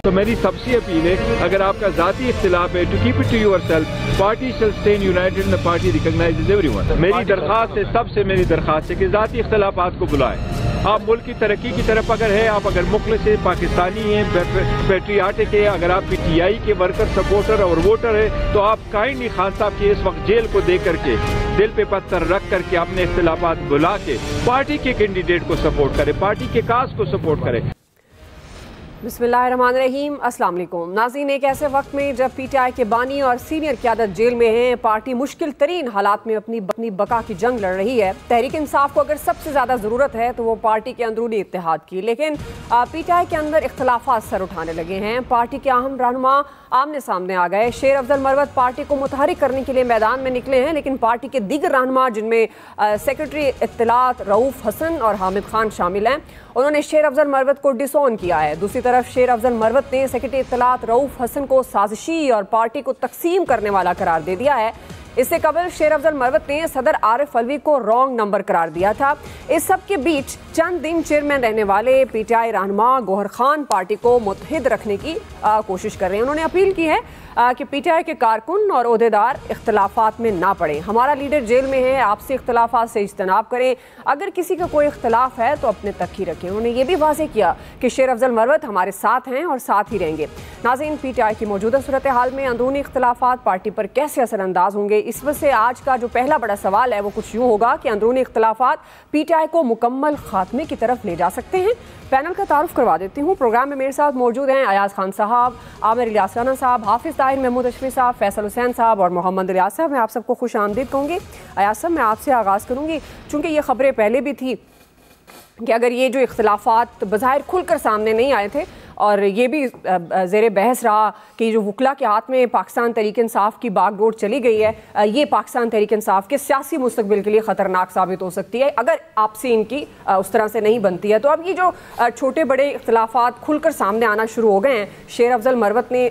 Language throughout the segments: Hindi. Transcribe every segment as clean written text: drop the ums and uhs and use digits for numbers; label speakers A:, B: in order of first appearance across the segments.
A: तो मेरी सबसे अपील है, अगर आपका जाती इख्तिलाफ है, to keep it to yourself, party shall stay united and the party recognises everyone. मेरी दरखास्त है, सबसे मेरी दरखास्त है कि जाती इख्तिलाफात को बुलाएं। आप मुल्क की तरक्की की तरफ अगर है, आप अगर मुखलिस है, पाकिस्तानी हैं, पेट्रियाटिक है, अगर आप PTI के वर्कर, सपोर्टर और वोटर है, तो आप काइंडली खान साहब की इस वक्त जेल को देख करके, दिल पे पत्थर रख करके अपने इख्तिलाफात बुला के पार्टी के कैंडिडेट को सपोर्ट करें, पार्टी के काज को सपोर्ट करें।
B: बिस्मिल्लाहिर्रहमानिर्रहीम, अस्सलाम वालेकुम नाज़रीन। एक ऐसे वक्त में जब PTI के बानी और सीनियर क़यादत जेल में हैं, पार्टी मुश्किल तरीन हालात में अपनी बका की जंग लड़ रही है। तहरीक इंसाफ को अगर सबसे ज़्यादा ज़रूरत है तो वो पार्टी के अंदरूनी इत्तेहाद की, लेकिन PTI के अंदर इख्तलाफात सर उठाने लगे हैं। पार्टी के अहम रहनुमा आमने सामने आ गए। शेर अफजल मरवत पार्टी को मुतहरिक करने के लिए मैदान में निकले हैं, लेकिन पार्टी के दीगर रहनुमा जिनमें सेक्रेटरी इत्तलात रऊफ़ हसन और हामिद खान शामिल हैं, उन्होंने शेर अफजल मरवत को डिसोन किया है। दूसरी तरफ शेर अफजल मरवत ने सेक्रेटरी इत्तलात रऊफ़ हसन को साजिशी और पार्टी को तकसीम करने वाला करार दे दिया है। इससे कबल शेर अफजल मरवत ने सदर आरिफ अलवी को रॉन्ग नंबर करार दिया था। इस सब के बीच चंद दिन चेयरमैन रहने वाले PTI रहनुमा गौहर खान पार्टी को मुत्तहिद रखने की कोशिश कर रहे हैं। उन्होंने अपील की है कि PTI के कारकुन और ओहदेदार इख्तलाफात में ना पड़े। हमारा लीडर जेल में है, आपसी इख्तलाफात से इज्तनाब करें, अगर किसी का कोई इख्तलाफ है तो अपने तक ही रखें। उन्होंने ये भी वाज़ेह किया कि शेर अफजल मरवत हमारे साथ हैं और साथ ही रहेंगे। नाज़रीन, PTI की मौजूदा सूरत हाल में अंदरूनी इख्तलाफात पार्टी पर कैसे असरअंदाज होंगे, इस वजह से आज का जो पहला बड़ा सवाल है वो कुछ यूँ होगा कि अंदरूनी इख्तलाफात PTI को मुकम्मल खात्मे की तरफ ले जा सकते हैं। पैनल का तारुफ करवा देती हूँ। प्रोग्राम में मेरे साथ मौजूद हैं अयाज खान साहब, आमिर इलियास राना साहब, हाफिज़ ताहिर, महमूद अशफी साहब, फैसल हुसैन साहब और मोहम्मद रियाज साहब। मैं आप सबको खुश आमदीद कहूँगी। अयाज साहब, मैं आपसे आगाज़ करूँगी, चूँकि ये खबरें पहले भी थी कि अगर ये जो इख्तलाफात बज़ाहिर खुलकर सामने नहीं आए थे और ये भी ज़ेरे बहस रहा कि जो वकला के हाथ में पाकिस्तान तहरीक इंसाफ की बागडोर चली गई है, ये पाकिस्तान तहरीक इंसाफ के सियासी मुस्तकबिल के लिए ख़तरनाक साबित हो सकती है अगर आपसे इनकी उस तरह से नहीं बनती है। तो अब ये जो छोटे बड़े इख्तलाफात खुलकर सामने आना शुरू हो गए हैं, शेर अफजल मरवत ने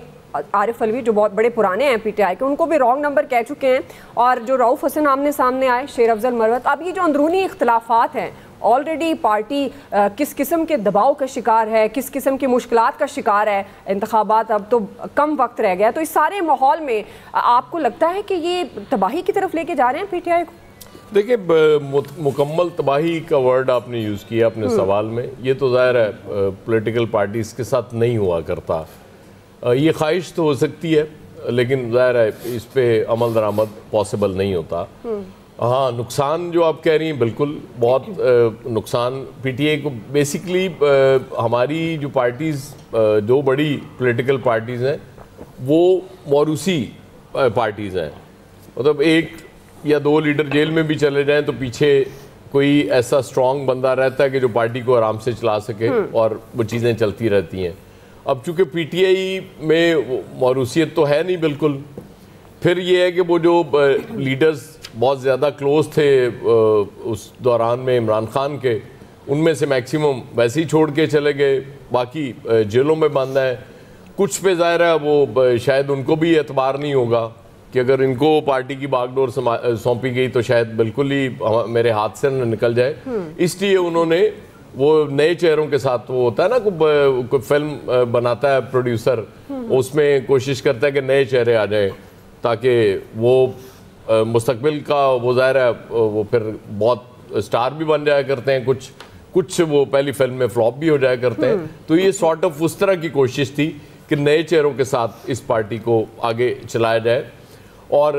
B: आरिफ अलवी जो बहुत बड़े पुराने हैं PTI के, उनको भी रॉन्ग नंबर कह चुके हैं, और जो रऊफ़ हसन आमने सामने आए, शेर अफजल मरवत। अब ये जो अंदरूनी इख्तलाफात हैं, ऑलरेडी पार्टी किस किस्म के दबाव का शिकार है, किस किस्म की मुश्किलात का शिकार है, इंतखाबात अब तो कम वक्त रह गया, तो इस सारे माहौल में आपको लगता है कि ये तबाही की तरफ लेके जा रहे हैं PTI को?
C: देखिए, मुकम्मल तबाही का वर्ड आपने यूज़ किया अपने सवाल में। ये तो ज़ाहिर है पॉलिटिकल पार्टीज़ के साथ नहीं हुआ करता। ये ख्वाहिश तो हो सकती है, लेकिन ज़ाहिर है इस पर अमल दरामद पॉसिबल नहीं होता। हाँ, नुकसान जो आप कह रही हैं, बिल्कुल बहुत नुकसान PTI को बेसिकली हमारी जो पार्टीज़, जो बड़ी पॉलिटिकल पार्टीज़ हैं वो मौरूसी पार्टीज़ हैं। मतलब एक या दो लीडर जेल में भी चले जाएं तो पीछे कोई ऐसा स्ट्रॉन्ग बंदा रहता है कि जो पार्टी को आराम से चला सके और वो चीज़ें चलती रहती हैं। अब चूँकि PTI में मौरूसियत तो है नहीं बिल्कुल, फिर ये है कि वो जो लीडर्स बहुत ज़्यादा क्लोज थे उस दौरान में इमरान खान के, उनमें से मैक्सिमम वैसे ही छोड़ के चले गए, बाकी जेलों में बंद हैं। कुछ पे ज़ाहिर है वो शायद उनको भी एतबार नहीं होगा कि अगर इनको पार्टी की बागडोर सौंपी गई तो शायद बिल्कुल ही मेरे हाथ से न निकल जाए। इसलिए उन्होंने वो नए चेहरों के साथ, वो होता है ना कोई फिल्म बनाता है प्रोड्यूसर, उसमें कोशिश करता है कि नए चेहरे आ जाएं ताकि वो मुस्तकबिल का वो ज़ाहिर है वो फिर बहुत स्टार भी बन जाया करते हैं, कुछ वो पहली फिल्म में फ्लॉप भी हो जाया करते हैं। तो ये सॉर्ट ऑफ उस तरह की कोशिश थी कि नए चेहरों के साथ इस पार्टी को आगे चलाया जाए। और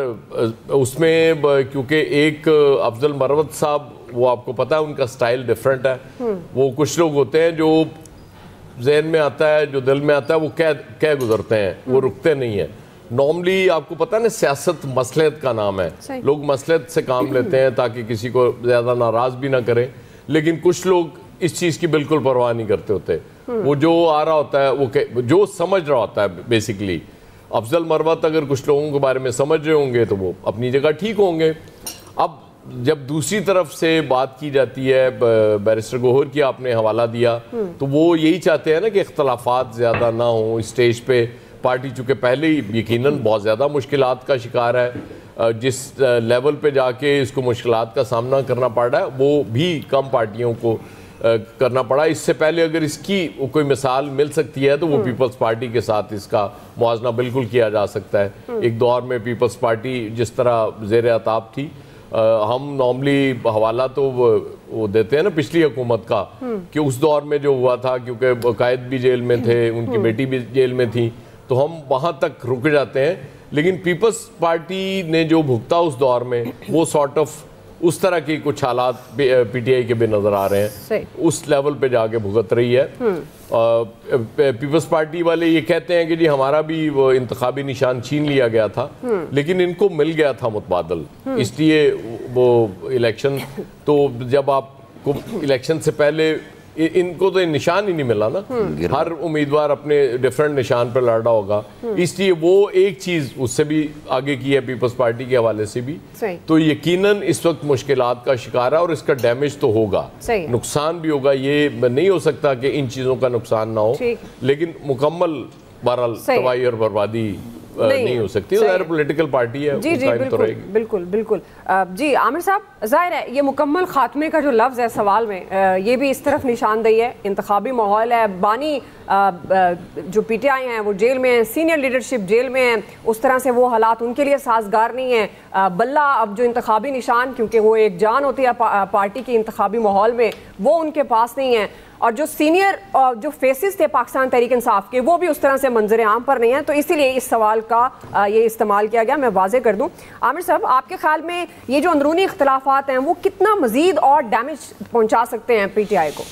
C: उसमें क्योंकि एक अफजल मरवत साहब, वो आपको पता है उनका स्टाइल डिफरेंट है। वो कुछ लोग होते हैं जो जहन में आता है, जो दिल में आता है, वो कह गुजरते हैं, वो रुकते नहीं हैं। नॉर्मली आपको पता है ना, सियासत मसलहत का नाम है, लोग मसलहत से काम लेते हैं ताकि किसी को ज़्यादा नाराज़ भी ना करें, लेकिन कुछ लोग इस चीज़ की बिल्कुल परवाह नहीं करते होते। वो जो आ रहा होता है, वो जो समझ रहा होता है बेसिकली। अफजल मरवत अगर कुछ लोगों के बारे में समझ रहे होंगे तो वो अपनी जगह ठीक होंगे। अब जब दूसरी तरफ से बात की जाती है, बैरिस्टर गौहर की आपने हवाला दिया, तो वो यही चाहते हैं ना कि इख्तलाफात ज़्यादा ना हो स्टेज पे। पार्टी चूँकि पहले ही यकीनन बहुत ज़्यादा मुश्किलात का शिकार है, जिस लेवल पे जाके इसको मुश्किलात का सामना करना पड़ रहा है वो भी कम पार्टियों को करना पड़ा। इससे पहले अगर इसकी कोई मिसाल मिल सकती है तो वो पीपल्स पार्टी के साथ इसका मुआवजा बिल्कुल किया जा सकता है। एक दौर में पीपल्स पार्टी जिस तरह ज़ेर अताब थी, हम नॉर्मली हवाला तो वो देते हैं ना पिछली हुकूमत का कि उस दौर में जो हुआ था, क्योंकि कायद भी जेल में थे, उनकी बेटी भी जेल में थी, तो हम वहाँ तक रुक जाते हैं। लेकिन पीपल्स पार्टी ने जो भुगता उस दौर में, वो सॉर्ट ऑफ उस तरह की कुछ हालात पीटीआई के भी नजर आ रहे हैं, उस लेवल पे जाके भुगत रही है। पीपल्स पार्टी वाले ये कहते हैं कि जी हमारा भी वो इंतखाबी निशान छीन लिया गया था, लेकिन इनको मिल गया था मुतबादल, इसलिए वो इलेक्शन, तो जब आपको इलेक्शन से पहले इनको तो निशान ही नहीं मिला ना, हर उम्मीदवार अपने डिफरेंट निशान पर लड़ा होगा, इसलिए वो एक चीज उससे भी आगे की है पीपल्स पार्टी के हवाले से भी। तो यकीनन इस वक्त मुश्किलात का शिकार है और इसका डैमेज तो होगा, नुकसान भी होगा। ये नहीं हो सकता कि इन चीजों का नुकसान ना हो, लेकिन मुकम्मल बहरहाल तबाही और बर्बादी नहीं हो सकती। ज़ाहिर पॉलिटिकल पार्टी है,
B: जी जी बिल्कुल बिल्कुल बिल्कुल। जी आमिर साहब, जाहिर है ये मुकम्मल खात्मे का जो लफ्ज़ है सवाल में, ये भी इस तरफ निशानदेही है, इंतखाबी माहौल है, बानी जो पीटीआई हैं वो जेल में है, सीनियर लीडरशिप जेल में है, उस तरह से वो हालात उनके लिए साजगार नहीं है। बल्ला अब जो इंतखाबी निशान, क्योंकि वो एक जान होती है पार्टी की इंतखाबी माहौल में, वो उनके पास नहीं है, और जो सीनियर जो फेसेस थे पाकिस्तान तहरीक इंसाफ के, वो भी उस तरह से मंजर आम पर नहीं है। तो इसीलिए इस सवाल का ये इस्तेमाल किया गया। मैं वाजे कर दूं, आमिर साहब, आपके ख्याल में ये जो अंदरूनी इख्तलाफात हैं वो कितना मजीद और डैमेज पहुंचा सकते हैं पीटीआई को?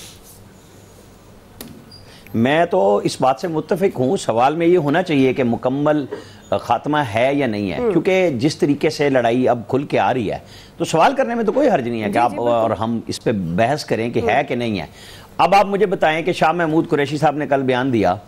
D: मैं तो इस बात से मुत्तफिक हूँ। सवाल में ये होना चाहिए कि मुकम्मल खात्मा है या नहीं है, क्योंकि जिस तरीके से लड़ाई अब खुल के आ रही है, तो सवाल करने में तो कोई हर्ज नहीं है कि आप और हम इस पे बहस करें कि है कि नहीं है। अब आप मुझे बताएं कि शाह महमूद कुरैशी साहब ने कल बयान दिया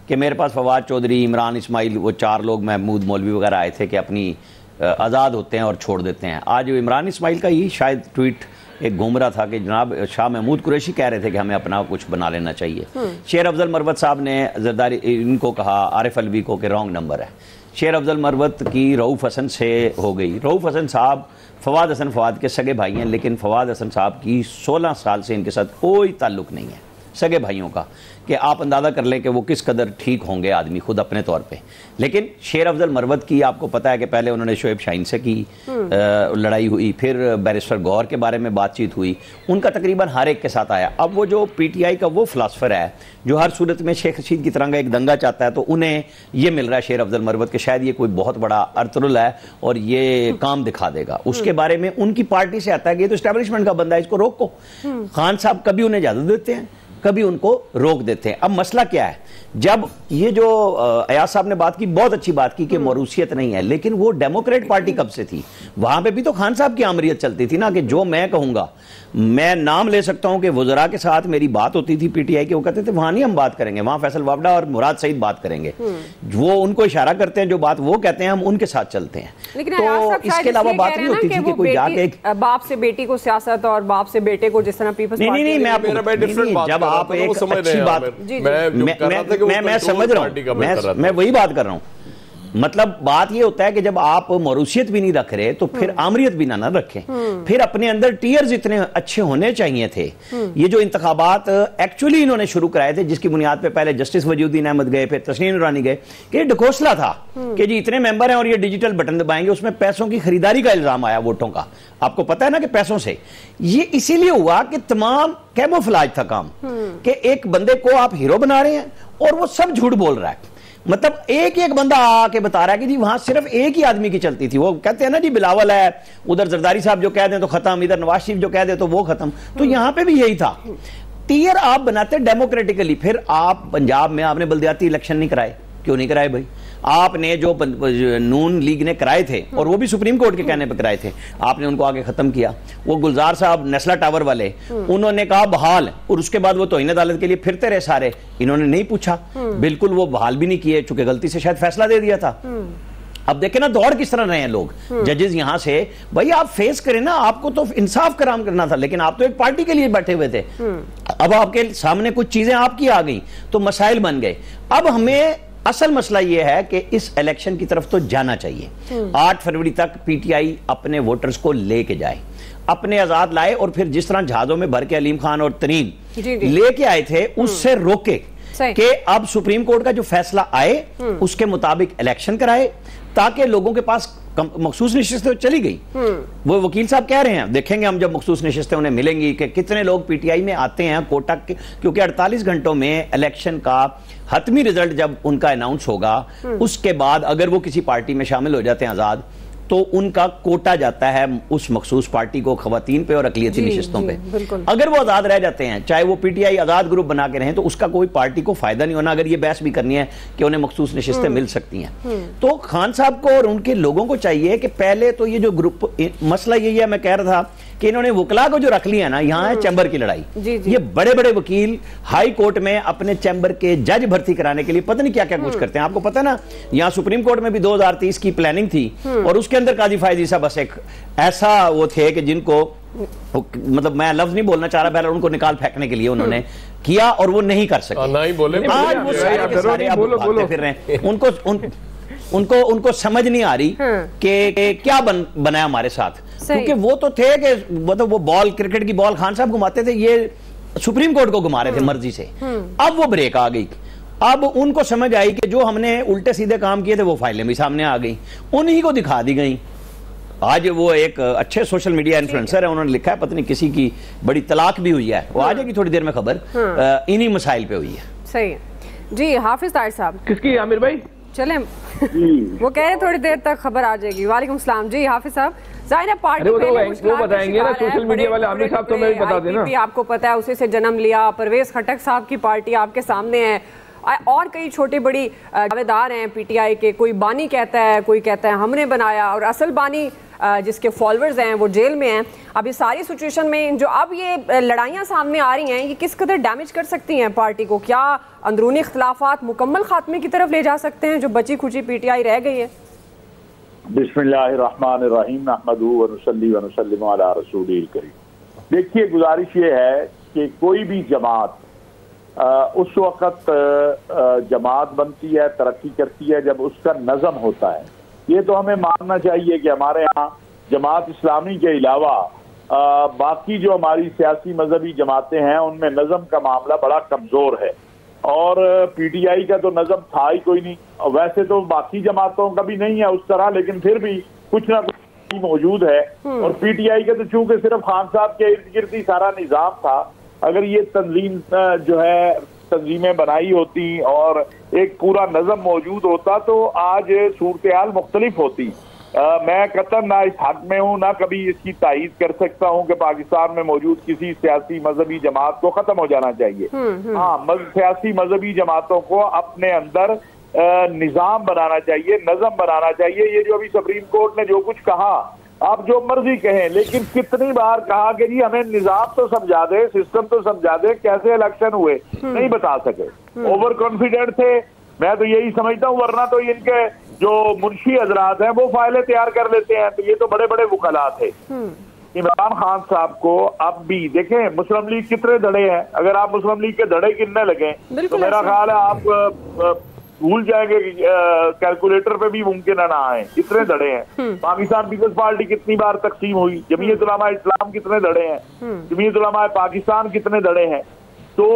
D: कि मेरे पास फवाद चौधरी, इमरान इस्माइल, वो 4 लोग, महमूद मौलवी वगैरह आए थे कि अपनी आज़ाद होते हैं और छोड़ देते हैं। आज इमरान इस्माइल का ही शायद ट्वीट एक घूम रहा था कि जनाब शाह महमूद कुरैशी कह रहे थे कि हमें अपना कुछ बना लेना चाहिए। शेर अफजल मरवत साहब ने जरदारी इनको कहा, आरिफ अलवी को, कि रॉन्ग नंबर है। शेर अफजल मरवत की रऊफ़ हसन से हो गई। रऊफ़ हसन साहब फवाद हसन फवाद के सगे भाई हैं, लेकिन फवाद हसन साहब की 16 साल से इनके साथ कोई ताल्लुक़ नहीं है सगे भाइयों का, कि आप अंदाज़ा कर लें कि वो किस कदर ठीक होंगे आदमी खुद अपने तौर पे। लेकिन शेर अफजल मरवत की आपको पता है कि पहले उन्होंने शोएब शाहीन से की लड़ाई हुई, फिर बैरिस्टर गौर के बारे में बातचीत हुई, उनका तकरीबन हर एक के साथ आया। अब वो जो पीटीआई का वो फिलासफर है जो हर सूरत में शेख रशीद की तरह का एक दंगा चाहता है, तो उन्हें ये मिल रहा है शेर अफजल मरवत के शायद ये कोई बहुत बड़ा अर्तुरुल है और ये काम दिखा देगा। उसके बारे में उनकी पार्टी से आता है कि ये तो एस्टैब्लिशमेंट का बंदा है, इसको रोको। खान साहब कभी उन्हें इजाजत देते हैं, कभी उनको रोक देते हैं। अब मसला क्या है, जब ये जो अयाज साहब ने बात की, बहुत अच्छी बात की कि मौरूसियत नहीं है, लेकिन वो डेमोक्रेट पार्टी कब से थी? वहां पे भी तो खान साहब की आमरीत चलती थी ना, कि जो मैं कहूंगा, मैं नाम ले सकता हूं कि वज़रा के साथ मेरी बात होती थी पीटीआई के, वो कहते थे वहां नहीं हम बात करेंगे, वहां फैसल वावडा और मुराद सईद बात करेंगे। वो उनको इशारा करते हैं, जो बात वो कहते हैं हम उनके साथ चलते हैं।
B: तो
D: इसके अलावा बात नहीं होती थी कि कोई जाके
B: बाप से बेटी को सियासत और बाप से बेटे को जिस तरह पीपल्स पार्टी,
D: नहीं, मैं आपको जब आप एक अच्छी बात, मैं समझ रहा हूं, मैं वही बात कर रहा हूं। मतलब बात ये होता है कि जब आप मौरूसियत भी नहीं रख रहे तो फिर आमरियत भी ना रखें। फिर अपने अंदर टीयर्स इतने अच्छे होने चाहिए थे। ये जो इंतखाबात एक्चुअली इन्होंने शुरू कराए थे, जिसकी बुनियाद पे पहले जस्टिस वजूद्दीन अहमद गए, फिर तस्नीम नूरानी गए, कि ढकोसला था कि जी इतने मेंबर हैं और ये डिजिटल बटन दबाएंगे, उसमें पैसों की खरीदारी का इल्जाम आया वोटों का, आपको पता है ना, कि पैसों से। ये इसीलिए हुआ कि तमाम कैमोफ्लेज था काम, कि एक बंदे को आप हीरो बना रहे हैं और वो सब झूठ बोल रहा है। मतलब एक एक बंदा आके बता रहा है कि जी वहां सिर्फ एक ही आदमी की चलती थी। वो कहते हैं ना जी बिलावल है, उधर जरदारी साहब जो कह दें तो खत्म, इधर नवाज शरीफ जो कह दे तो वो खत्म। तो यहां पे भी यही था। टीयर आप बनाते डेमोक्रेटिकली। फिर आप पंजाब में आपने बल्दियाती इलेक्शन नहीं कराए, क्यों नहीं कराए भाई? आपने जो नून लीग ने कराए थे, और वो भी सुप्रीम कोर्ट के कहने पर कराए थे, आपने उनको आगे खत्म किया। वो गुलजार साहब नेस्ला टावर वाले, उन्होंने कहा बहाल, और उसके बाद वो तौहीन अदालत के लिए फिरते रहे सारे, इन्होंने नहीं पूछा, बिल्कुल वो बहाल भी नहीं किए, चूंकि गलती से शायद फैसला दे दिया था। अब देखें ना दौड़ किस तरह रहे हैं लोग, जजेस यहां से। भाई आप फेस करें ना, आपको तो इंसाफ कराम करना था, लेकिन आप तो एक पार्टी के लिए बैठे हुए थे। अब आपके सामने कुछ चीजें आपकी आ गई तो मसाइल बन गए। अब हमें असल मसला यह है कि इस इलेक्शन की तरफ तो जाना चाहिए। 8 फरवरी तक पीटीआई अपने वोटर्स को लेके जाए। अपने आजाद लाए और फिर जिस तरह जहाजों में भर के अलीम खान और तरीन लेके आए थे उससे रोके कि अब सुप्रीम कोर्ट का जो फैसला आए उसके मुताबिक इलेक्शन कराए, ताकि लोगों के पास मखसूस नशिस्तें चली गई। वो वकील साहब कह रहे हैं, देखेंगे हम जब मखसूस नशिस्तें उन्हें मिलेंगी कि कितने लोग पीटीआई में आते हैं कोटा के, क्योंकि 48 घंटों में इलेक्शन का हतमी रिजल्ट जब उनका अनाउंस होगा उसके बाद अगर वो किसी पार्टी में शामिल हो जाते हैं आजाद, तो उनका कोटा जाता है उस मखसूस पार्टी को, खवातीन पे और अकलियती नशिस्तों पे। अगर वो आजाद रह जाते हैं, चाहे वो पीटीआई आजाद ग्रुप बना के रहें, तो उसका कोई पार्टी को फायदा नहीं होना। अगर ये बहस भी करनी है कि उन्हें मखसूस नशिस्तें मिल सकती हैं, तो खान साहब को और उनके लोगों को चाहिए कि पहले तो ये जो ग्रुप, मसला यही है, मैं कह रहा था कि इन्होंने वकला को जो रख लिया ना, यहाँ है चैम्बर की लड़ाई। ये बड़े बड़े वकील हाई कोर्ट में अपने चैम्बर के जज भर्ती कराने के लिए पता नहीं क्या क्या कुछ करते हैं। आपको पता है ना, यहाँ सुप्रीम कोर्ट में भी 2030 की प्लानिंग थी और उसके अंदर काजी फायजी साहब बस एक ऐसा वो थे कि जिनको, मतलब मैं लफ्ज नहीं बोलना चाह रहा, पहले उनको निकाल फेंकने के लिए उन्होंने किया और वो नहीं कर सके।
C: नहीं बोले,
D: आज वो सारे के सारे अब भागते फिर रहे हैं। उनको समझ नहीं आ रही कि क्या बना हमारे साथ, क्योंकि वो तो थे कि मतलब वो बॉल, क्रिकेट की बॉल खान साहब घुमाते थे, ये सुप्रीम कोर्ट को घुमा रहे थे मर्जी से। अब वो ब्रेक आ गई, अब उनको समझ आई कि जो हमने उल्टे सीधे काम किए थे वो फाइलें भी सामने आ गई, उन्हीं को दिखा दी गई। आज वो एक अच्छे सोशल मीडिया इन्फ्लुएंसर है, उन्होंने लिखा है पता नहीं किसी की बड़ी तलाक भी हुई है, वो आ जाएगी थोड़ी देर में खबर, इन्हीं मसाइल पे हुई है।
B: सही है जी। हाफिज ताहिर साहब,
A: किसकी? आमिर भाई
B: चलें वो कह रहे थोड़ी देर तक खबर आ जाएगी। वालेकुम सलाम जी हाफिज साहब। जाहिर है पार्टी
A: वो बताएंगे ना, सोशल मीडिया वाले आमिर साहब तो मैं भी बता देना,
B: आपको पता है उसी से जन्म लिया, परवेज खटक साहब की पार्टी आपके सामने है और कई छोटी बड़ी दावेदार हैं पीटीआई के, कोई बानी कहता है, कोई कहता है हमने बनाया, और असल बानी जिसके फॉलोअर्स हैं वो जेल में हैं। अब ये सारी सिचुएशन में जो अब ये लड़ाइयाँ सामने आ रही हैं, ये किस कदर डैमेज कर सकती हैं पार्टी को? क्या अंदरूनी इख्तलाफात मुकम्मल खात्मे की तरफ ले जा सकते हैं जो बची खुची पीटीआई रह गई है?
E: बिस्मिल्लाहिर्रहमानिर्रहीम, नहमदुहु व नुसल्ली व नुसल्लिमु अला रसूलिल करीम। देखिए, गुजारिश ये है कि कोई भी जमात उस वक़्त जमात बनती है, तरक्की करती है जब उसका नज़म होता है। ये तो हमें मानना चाहिए कि हमारे यहाँ जमात इस्लामी के अलावा बाकी जो हमारी सियासी मजहबी जमातें हैं उनमें नज़म का मामला बड़ा कमज़ोर है, और पीटीआई का तो नज़म था ही कोई नहीं। वैसे तो बाकी जमातों का भी नहीं है उस तरह, लेकिन फिर भी कुछ ना कुछ मौजूद है। और पीटीआई का तो चूंकि सिर्फ खान साहब के इर्द गिर्द ही सारा निज़ाम था, अगर ये तंजीम जो है तंजीमें बनाई होती और एक पूरा नज़म मौजूद होता तो आज सूरत हाल मुख्तलिफ होती। मैं कतई ना इस हक में हूँ, ना कभी इसकी तायीद कर सकता हूँ कि पाकिस्तान में मौजूद किसी सियासी मजहबी जमात को खत्म हो जाना चाहिए। हाँ, सियासी मजहबी जमातों को अपने अंदर निज़ाम बनाना चाहिए, नज़म बनाना चाहिए। ये जो अभी सुप्रीम कोर्ट ने जो कुछ कहा, आप जो मर्जी कहें, लेकिन कितनी बार कहा कि जी हमें निज़ाम तो समझा दे, सिस्टम तो समझा दे, कैसे इलेक्शन हुए नहीं बता सके, ओवर कॉन्फिडेंट थे। मैं तो यही समझता हूँ, वरना तो इनके जो मुंशी हजरात हैं वो फाइलें तैयार कर लेते हैं, तो ये तो बड़े बड़े वकला थे। इमरान खान साहब को अब भी देखें, मुस्लिम लीग कितने धड़े हैं, अगर आप मुस्लिम लीग के धड़े गिनने लगे तो मेरा ख्याल है आप भूल जाएंगे, कैलकुलेटर पे भी मुमकिन है ना आए, इतने धड़े हैं। पाकिस्तान पीपल्स पार्टी कितनी बार तकसीम हुई, जमीयत उलमा इस्लाम कितने धड़े हैं, जमीयत उलमा पाकिस्तान कितने धड़े हैं। तो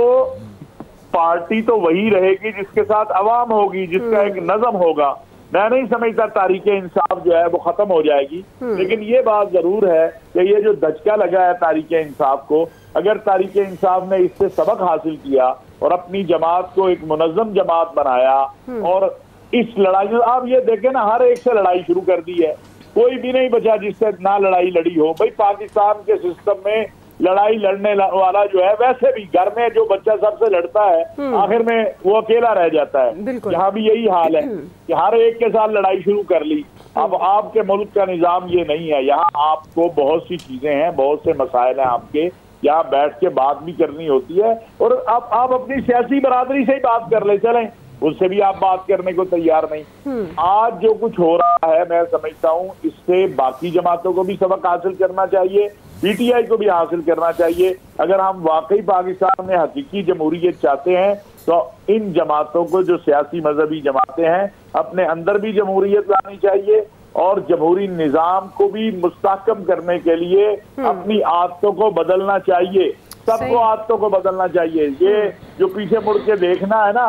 E: पार्टी तो वही रहेगी जिसके साथ अवाम होगी, जिसका एक नज़म होगा। मैं नहीं समझता तारीख़ इंसाफ जो है वो खत्म हो जाएगी, लेकिन ये बात जरूर है कि ये जो धचका लगा है तारीख़ इंसाफ को, अगर तारीख़ इंसाफ ने इससे सबक हासिल किया और अपनी जमात को एक मुनज़्ज़म जमात बनाया, और इस लड़ाई में आप ये देखें ना, हर एक से लड़ाई शुरू कर दी है, कोई भी नहीं बचा जिससे ना लड़ाई लड़ी हो। भाई पाकिस्तान के सिस्टम में लड़ाई लड़ने वाला जो है, वैसे भी घर में जो बच्चा सबसे लड़ता है आखिर में वो अकेला रह जाता है। यहाँ भी यही हाल है कि हर एक के साथ लड़ाई शुरू कर ली। अब आपके मुल्क का निज़ाम ये नहीं है, यहाँ आपको बहुत सी चीजें हैं, बहुत से मसाइल हैं आपके, यहाँ बैठ के बात भी करनी होती है। और अब आप अपनी सियासी बरादरी से ही बात कर ले चलें, उससे भी आप बात करने को तैयार नहीं। आज जो कुछ हो रहा है, मैं समझता हूँ इससे बाकी जमातों को भी सबक हासिल करना चाहिए, पीटीआई को भी हासिल करना चाहिए। अगर हम वाकई पाकिस्तान में हकीकी जमहूरियत चाहते हैं तो इन जमातों को, जो सियासी मजहबी जमातें हैं, अपने अंदर भी जमहूरियत लानी चाहिए और जमहूरी निज़ाम को भी मुस्तहकम करने के लिए अपनी आदतों को बदलना चाहिए। सबको आदतों को बदलना चाहिए। ये जो पीछे मुड़ के देखना है ना,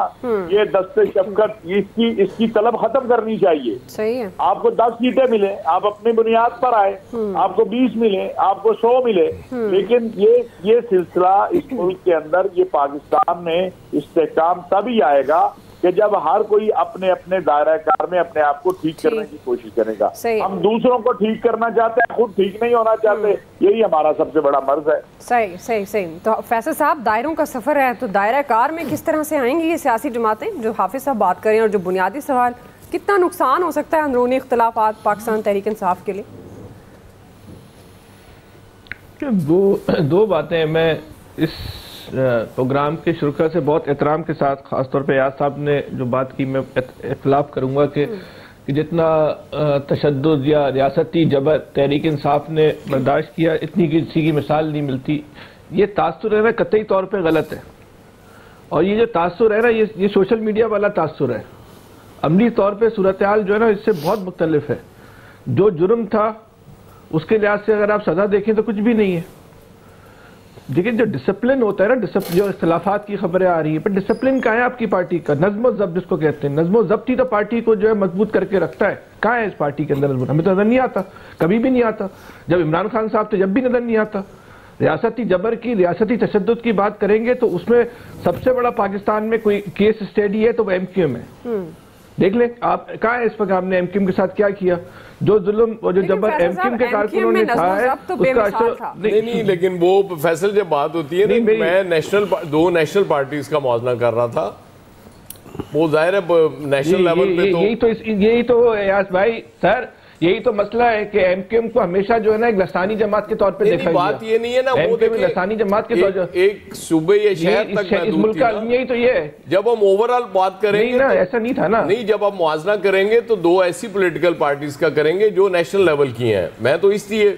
E: ये दस्ते शफकत, इसकी तलब खत्म करनी चाहिए।
B: सही है।
E: आपको 10 सीटें मिले, आप अपनी बुनियाद पर आए, आपको 20 मिले, आपको 100 मिले, लेकिन ये सिलसिला इस मुल्क के अंदर, ये पाकिस्तान में इस्तेहकाम तभी आएगा कि जब हर कोई अपने अपने दायरा कार में अपने आप को ठीक करने की कोशिश करेगा। हम दूसरों को ठीक करना चाहते हैं, खुद ठीक नहीं होना चाहते, यही हमारा सबसे बड़ा मर्ज है।
B: सही सही सही। तो फैसल साहब, दायरों का सफर है, तो दायरा कार में किस तरह से आएंगी ये सियासी जमातें, जो हाफिज साहब बात करें, और जो बुनियादी सवाल, कितना नुकसान हो सकता है अंदरूनी इख्तलाफात पाकिस्तान तहरीक इंसाफ के लिए?
F: दो बातें मैं इस प्रोग्राम के शुरुआत से बहुत एहतराम के साथ, खासतौर पे याद साहब ने जो बात की, मैं इख्तलाफ करूँगा कि जितना तशद्दुद या रियासती जबर तहरीक इंसाफ ने बर्दाश्त किया, इतनी किसी की मिसाल नहीं मिलती। ये तासुर है ना, कतई तौर पे गलत है। और ये जो तासुर है ना, ये सोशल मीडिया वाला तासुर है। अमली तौर पे सूरत हाल जो है ना, इससे बहुत मुख्तलिफ है। जो जुर्म था उसके लिहाज से अगर आप सज़ा देखें तो कुछ भी नहीं है, लेकिन जो डिसिप्लिन होता है ना, जो इख्तलाफात की खबरें आ रही है, पर डिसिप्लिन कहाँ है आपकी पार्टी का? नज़्म ज़ब्त जिसको कहते हैं, नज़्म ज़ब्त ही तो पार्टी को जो है मजबूत करके रखता है। कहाँ है इस पार्टी के अंदर नज़्म? हमें तो नजर नहीं आता, कभी भी नहीं आता। जब इमरान खान साहब थे जब भी नजर नहीं आता। रियासती जबर की, रियासती तशद्दुद की बात करेंगे तो उसमें सबसे बड़ा पाकिस्तान में कोई केस स्टडी है तो वो MQM है। देख ले आप, कहाँ है इस वक्त? आपने MQM के साथ क्या किया? जो जुल्म और जो जबर MQM के कारकुनों ने था है उसका
C: नहीं, लेकिन वो फैसल जब बात होती है ना, मैं दो नेशनल पार्टीज का मौजना कर रहा था, वो जाहिर है नेशनल लेवल पे
F: यही तो यास भाई सर, यही तो मसला है कि MQM को हमेशा जो है ना एक लसानी जमात के तौर पे देखा गया।
C: बात ये नहीं है ना, वो देखिए
F: लसानी जमात के तौर पर
C: एक सूबे या शहर तक
F: इस मुल्क का यही तो ये है।
C: जब हम ओवरऑल बात करेंगे
F: ना, ऐसा नहीं था ना।
C: नहीं, जब आप मुआवजा करेंगे तो दो ऐसी पॉलिटिकल पार्टीज का करेंगे जो नेशनल लेवल की हैं। मैं तो इसलिए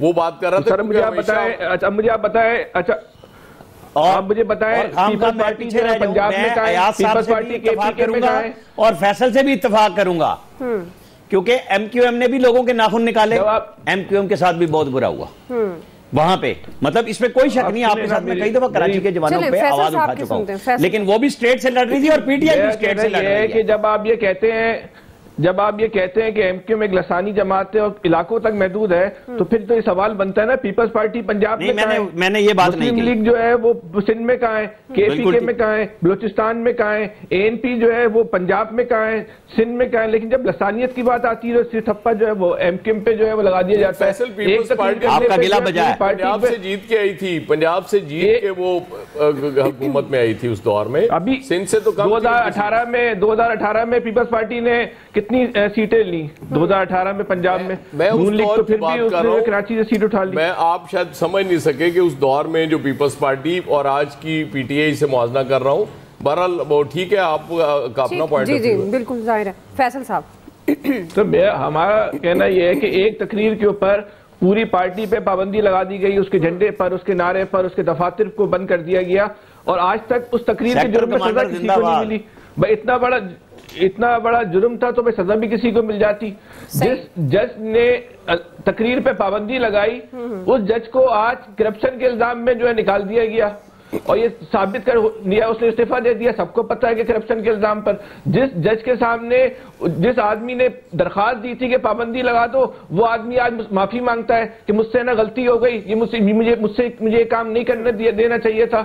C: वो बात कर रहा था।
F: सर मुझे आप बताएं, अच्छा मुझे आप बताएं, अच्छा आप मुझे बताएं, पीपल्स पार्टी जो है पंजाब में का है, पीपल्स पार्टी KPK में का है,
D: और फैसल से भी इत्तेफाक करूंगा, क्योंकि MQM ने भी लोगों के नाखून निकाले। MQM के साथ भी बहुत बुरा हुआ वहां पे, मतलब इसमें कोई शक नहीं। आपके साथ में कई दफा कराची के जवानों पे आवाज उठा चुका हूं, लेकिन वो भी स्टेट से लड़ रही थी और PTI भी स्टेट से लड़ रही है।
F: कि जब आप ये कहते हैं कि MQM एक लसानी जमात है और इलाकों तक महदूद है, तो फिर तो ये सवाल बनता है ना, पीपल्स पार्टी पंजाब में कहाँ है?
D: मैंने ये बात नहीं की।
F: मुस्लिम लीग जो है वो सिंध में कहाँ है? KPK में कहाँ है? बलूचिस्तान में कहाँ है? ANP जो है वो पंजाब में कहाँ है? सिंध में कहाँ है? लेकिन जब लसानियत की बात आती है तो थप्पा जो है वो MQM पे जो है वो लगा दिया जाता है।
D: आपका गिला बजाय
C: पंजाब से जीत के आई थी, पंजाब से जीत के वो हुकूमत में आई थी उस दौर में।
F: अभी
C: सिंध से तो
F: 2018 में पीपल्स पार्टी ने कितनी सीटें ली? 2018 में पंजाब में नून लीग तो फिर भी उसने कराची से सीट उठा ली।
C: मैं आप शायद समझ नहीं सके कि उस दौर में जो पीपल्स पार्टी और आज की PTI से मुआवजा कर रहा हूं। बहरहाल वो ठीक है, आपका अपना पॉइंट
B: जी बिल्कुल जाहिर है। फैसल साहब,
F: तो हमारा कहना यह है कि एक तकरीर के ऊपर पूरी पार्टी पे पाबंदी लगा दी गई, उसके झंडे पर, उसके नारे पर, उसके दफातर को बंद कर दिया गया, और आज तक उस तकरीर के जुर्म में सजा किसी को नहीं मिली। भाई इतना बड़ा जुर्म था तो भाई सजा भी किसी को मिल जाती। जिस जज ने तकरीर पे पाबंदी लगाई, उस जज को आज करप्शन के इल्जाम में जो है निकाल दिया गया, और ये साबित कर दिया, उसने इस्तीफा दे दिया। सबको पता है कि करप्शन के इल्जाम पर जिस जज के सामने जिस आदमी ने दरखास्त दी थी कि पाबंदी लगा दो, वो आदमी आज माफी मांगता है कि मुझसे ना गलती हो गई, ये मुझे काम नहीं करने देना चाहिए था।